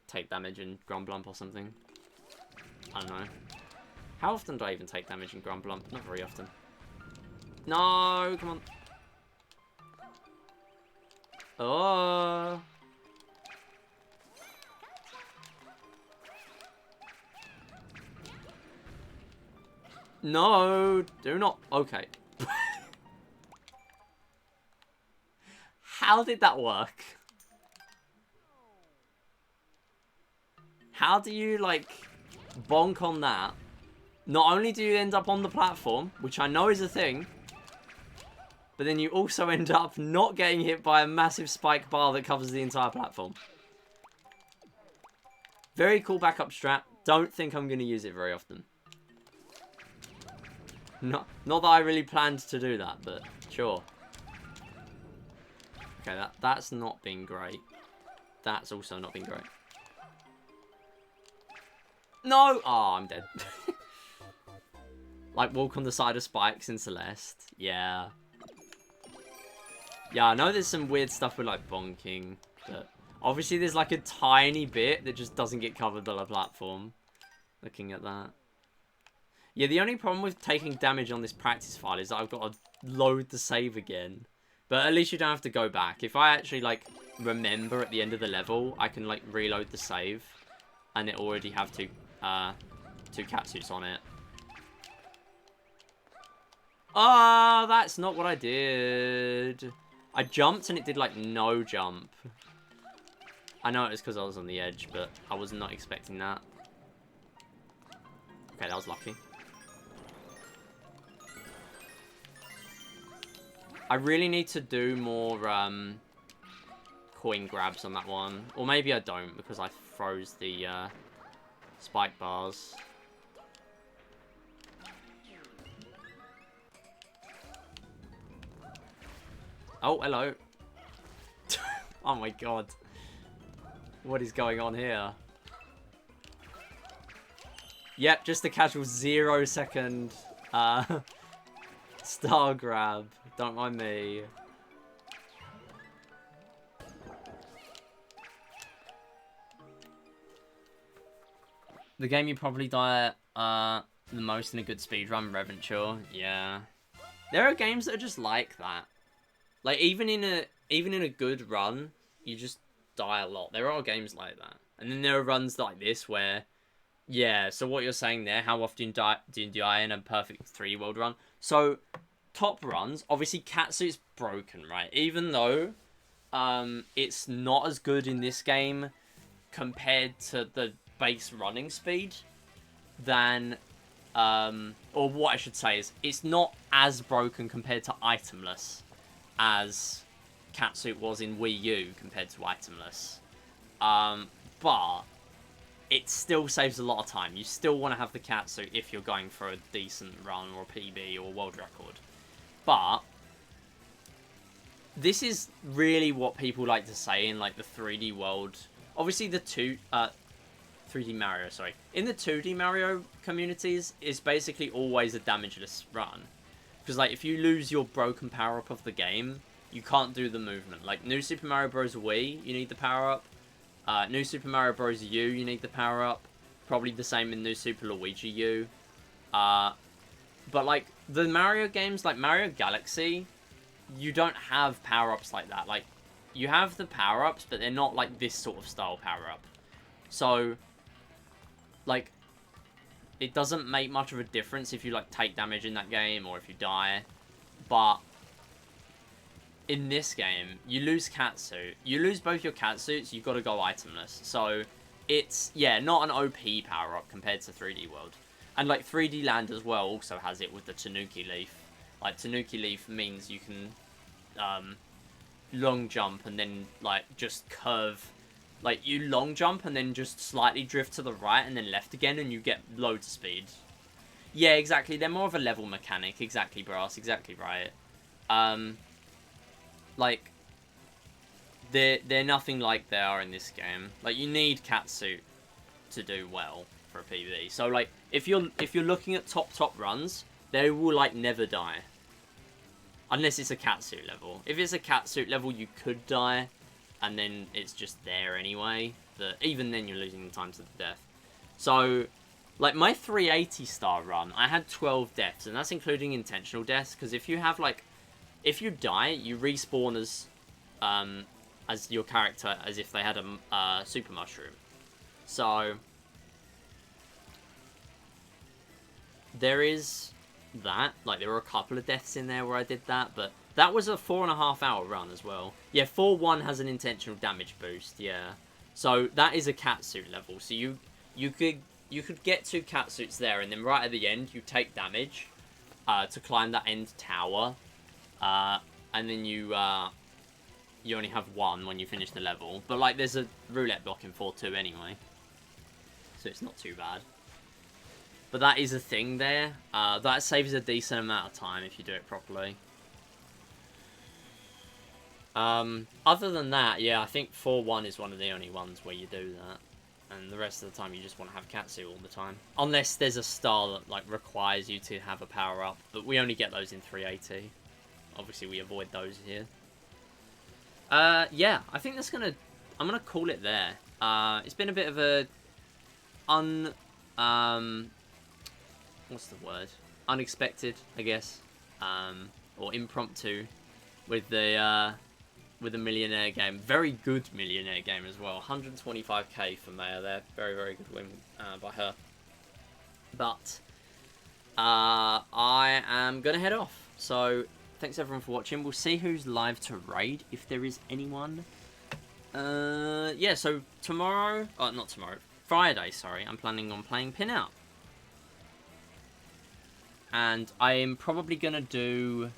take damage in Grumblump or something. I don't know. How often do I even take damage in Grumblump? Not very often. No, come on. Oh. No, do not. Okay. How did that work? How do you, like, bonk on that? Not only do you end up on the platform, which I know is a thing, but then you also end up not getting hit by a massive spike bar that covers the entire platform. Very cool backup strat. Don't think I'm going to use it very often. Not that I really planned to do that, but sure. Okay, that's not been great. That's also not been great. No! Oh, I'm dead. Like, walk on the side of spikes in Celeste. Yeah. Yeah, I know there's some weird stuff with, like, bonking, but obviously there's, like, a tiny bit that just doesn't get covered by the platform. Looking at that. Yeah, the only problem with taking damage on this practice file is that I've got to load the save again. But at least you don't have to go back. If I actually, like, remember at the end of the level, I can, like, reload the save. And it already have two catsuits on it. Oh, that's not what I did. I jumped and it did, like, no jump. I know it was because I was on the edge, but I was not expecting that. Okay, that was lucky. I really need to do more coin grabs on that one. Or maybe I don't, because I froze the spike bars. Oh, hello. Oh my god. What is going on here? Yep, just a casual 0-second star grab. Don't mind me. The game you probably die at the most in a good speedrun, Reventshore. Yeah. There are games that are just like that. Like, even in a good run, you just die a lot. There are games like that. And then there are runs like this where, yeah, so what you're saying there, how often do you die in a perfect 3-world run? So, top runs, obviously Catsuit's broken, right? Even though it's not as good in this game compared to the base running speed than, or what I should say is, it's not as broken compared to itemless as Catsuit was in Wii U compared to itemless. But it still saves a lot of time. You still want to have the Catsuit if you're going for a decent run or a PB or world record. But this is really what people like to say in, like, the 3D world. Obviously the 3D Mario, sorry. In the 2D Mario communities, it's basically always a damageless run. Because, like, if you lose your broken power-up of the game, you can't do the movement. Like, New Super Mario Bros. Wii, you need the power-up. New Super Mario Bros. U, you need the power-up. Probably the same in New Super Luigi U. But, like, the Mario games, like Mario Galaxy, you don't have power-ups like that. Like, you have the power-ups, but they're not, like, this sort of style power-up. So, like, it doesn't make much of a difference if you, like, take damage in that game or if you die. But in this game, you lose catsuit. You lose both your catsuits, you've got to go itemless. So it's, yeah, not an OP power-up compared to 3D World. And, like, 3D Land as well also has it with the Tanuki Leaf. Like, Tanuki Leaf means you can long jump and then, like, just curve. Like, you long jump and then just slightly drift to the right and then left again and you get loads of speed. Yeah, exactly. They're more of a level mechanic. Exactly, Brass. Exactly right. Like, they're nothing like they are in this game. Like, you need catsuit to do well for a PvE. So, like, if you're looking at top runs, they will, like, never die. Unless it's a catsuit level. If it's a catsuit level, you could die, and then it's just there anyway. But even then, you're losing the time to the death. So, like, my 380 star run, I had 12 deaths, and that's including intentional deaths, because if you have, like, if you die, you respawn as your character as if they had a super mushroom. So there is that. Like, there were a couple of deaths in there where I did that, but that was a 4.5 hour run as well. Yeah, 4-1 has an intentional damage boost. Yeah, so that is a catsuit level. So you could get 2 catsuits there, and then right at the end you take damage to climb that end tower. And then you only have 1 when you finish the level. But, like, there's a roulette block in 4-2 anyway. So it's not too bad. But that is a thing there. That saves a decent amount of time if you do it properly. Other than that, yeah, I think 4-1 is one of the only ones where you do that. And the rest of the time you just want to have catsuit all the time. Unless there's a star that, like, requires you to have a power-up. But we only get those in 380. Obviously, we avoid those here. Yeah, I think that's gonna... I'm gonna call it there. It's been a bit of a... what's the word? Unexpected, I guess. Or impromptu. With the Millionaire game. Very good Millionaire game as well. 125k for Maya there. Very, very good win by her. But I am gonna head off. So... thanks everyone for watching. We'll see who's live to raid, if there is anyone. Yeah, so tomorrow... oh, not tomorrow. Friday, sorry. I'm planning on playing Pinout. And I am probably going to do...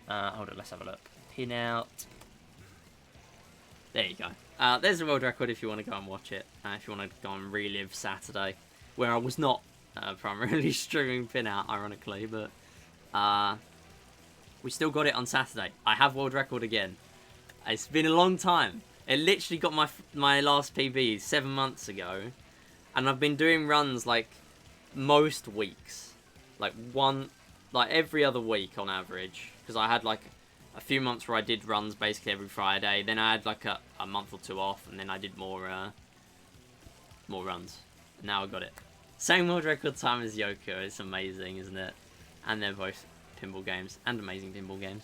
hold on, let's have a look. Pinout. There you go. There's the world record if you want to go and watch it. If you want to go and relive Saturday. Where I was not primarily streaming Pinout, ironically, but... we still got it on Saturday. I have world record again. It's been a long time. It literally got my last PB 7 months ago. And I've been doing runs, like, most weeks. Like, every other week on average. Because I had, like, a few months where I did runs basically every Friday. Then I had, like, a month or 2 off. And then I did more runs. And now I got it. Same world record time as Yoko. It's amazing, isn't it? And they're both... pinball games and amazing pinball games.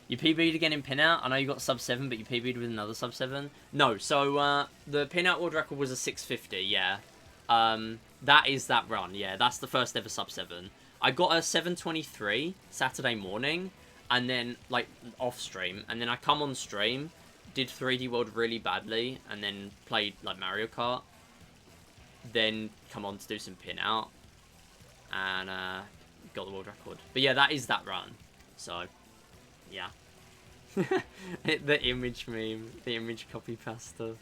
You PB'd again in Pinout. I know you got sub 7, but you PB'd with another sub 7. No, so the Pinout world record was a 650. Yeah, that is that run. Yeah, that's the first ever sub 7. I got a 723 Saturday morning, and then like off stream, and then I come on stream, did 3D World really badly, and then played like Mario Kart. Then come on to do some Pinout, and got the world record. But yeah, that is that run. So, yeah. The image meme. The image copy pasta.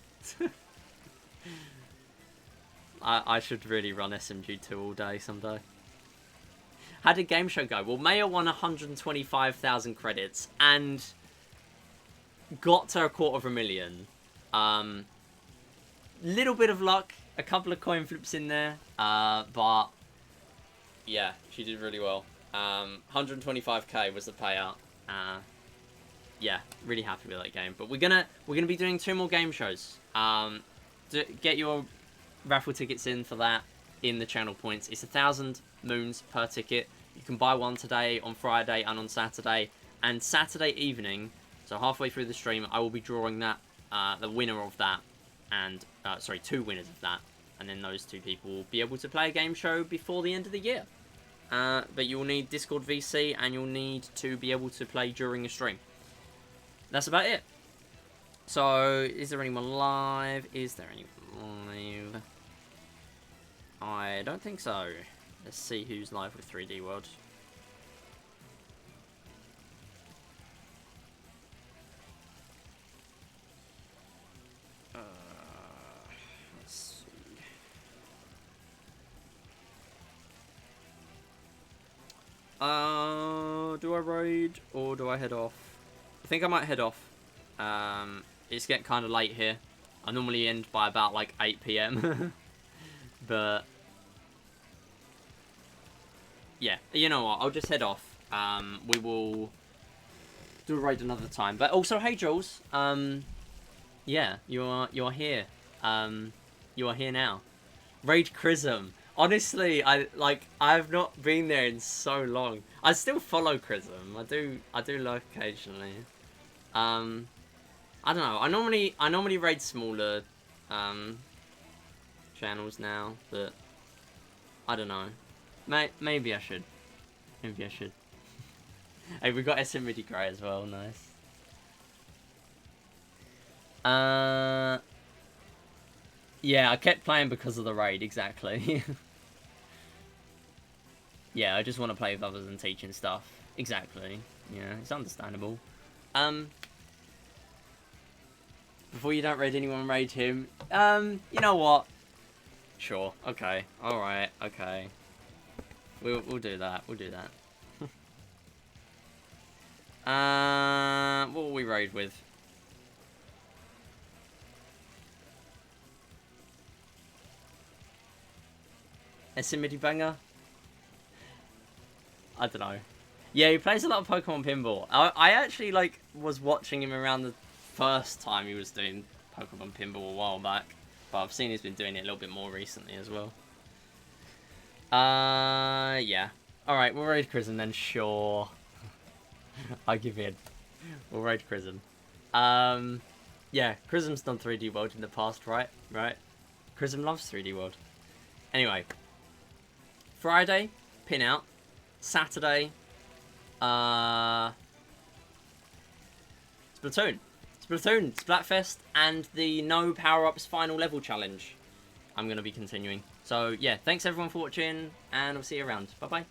I should really run SMG2 all day someday. How did game show go? Well, Maya won 125,000 credits and got to 250,000. Little bit of luck. A couple of coin flips in there. But... yeah, she did really well. 125k was the payout. Yeah, really happy with that game. But we're gonna be doing 2 more game shows. Get your raffle tickets in for that in the channel points. It's 1,000 moons per ticket. You can buy one today, on Friday, and on Saturday. And Saturday evening, so halfway through the stream, I will be drawing that the winner of that, and sorry, 2 winners of that. and then those 2 people will be able to play a game show before the end of the year. But you'll need Discord VC, and you'll need to be able to play during a stream. That's about it. So, is there anyone live? Is there anyone live? I don't think so. Let's see who's live with 3D World. Let's see. Do I raid or do I head off? I think I might head off. It's getting kind of late here. I normally end by about like 8 PM. But yeah, you know what? I'll just head off. We will do a raid another time. But also, hey Jules. Yeah, you're here. You are here now. Raid Chrism. Honestly, I've not been there in so long. I still follow Chrism. I do like occasionally. I don't know. I normally raid smaller channels now, but I don't know. Maybe I should. Maybe I should. Hey, we got SM Midi Grey as well. Nice. Yeah, I kept playing because of the raid, exactly. Yeah, I just want to play with others and teaching stuff. Exactly. Yeah, it's understandable. Before you don't raid anyone, raid him. You know what? Sure. Okay. Alright. Okay. We'll do that. We'll do that. What will we raid with? Midi Banger? I don't know. Yeah, he plays a lot of Pokemon Pinball. I actually, like, was watching him around the first time he was doing Pokemon Pinball a while back. But I've seen he's been doing it a little bit more recently as well. Yeah. Alright, we'll raid Chrism then, sure. I give in. We'll raid Chrism. Yeah, Chrism's done 3D World in the past, right? Right? Chrism loves 3D World. Anyway. Friday, pinout. Saturday, Splatoon, Splatfest, and the no power-ups final level challenge I'm going to be continuing. So, yeah, thanks everyone for watching, and I'll see you around. Bye-bye.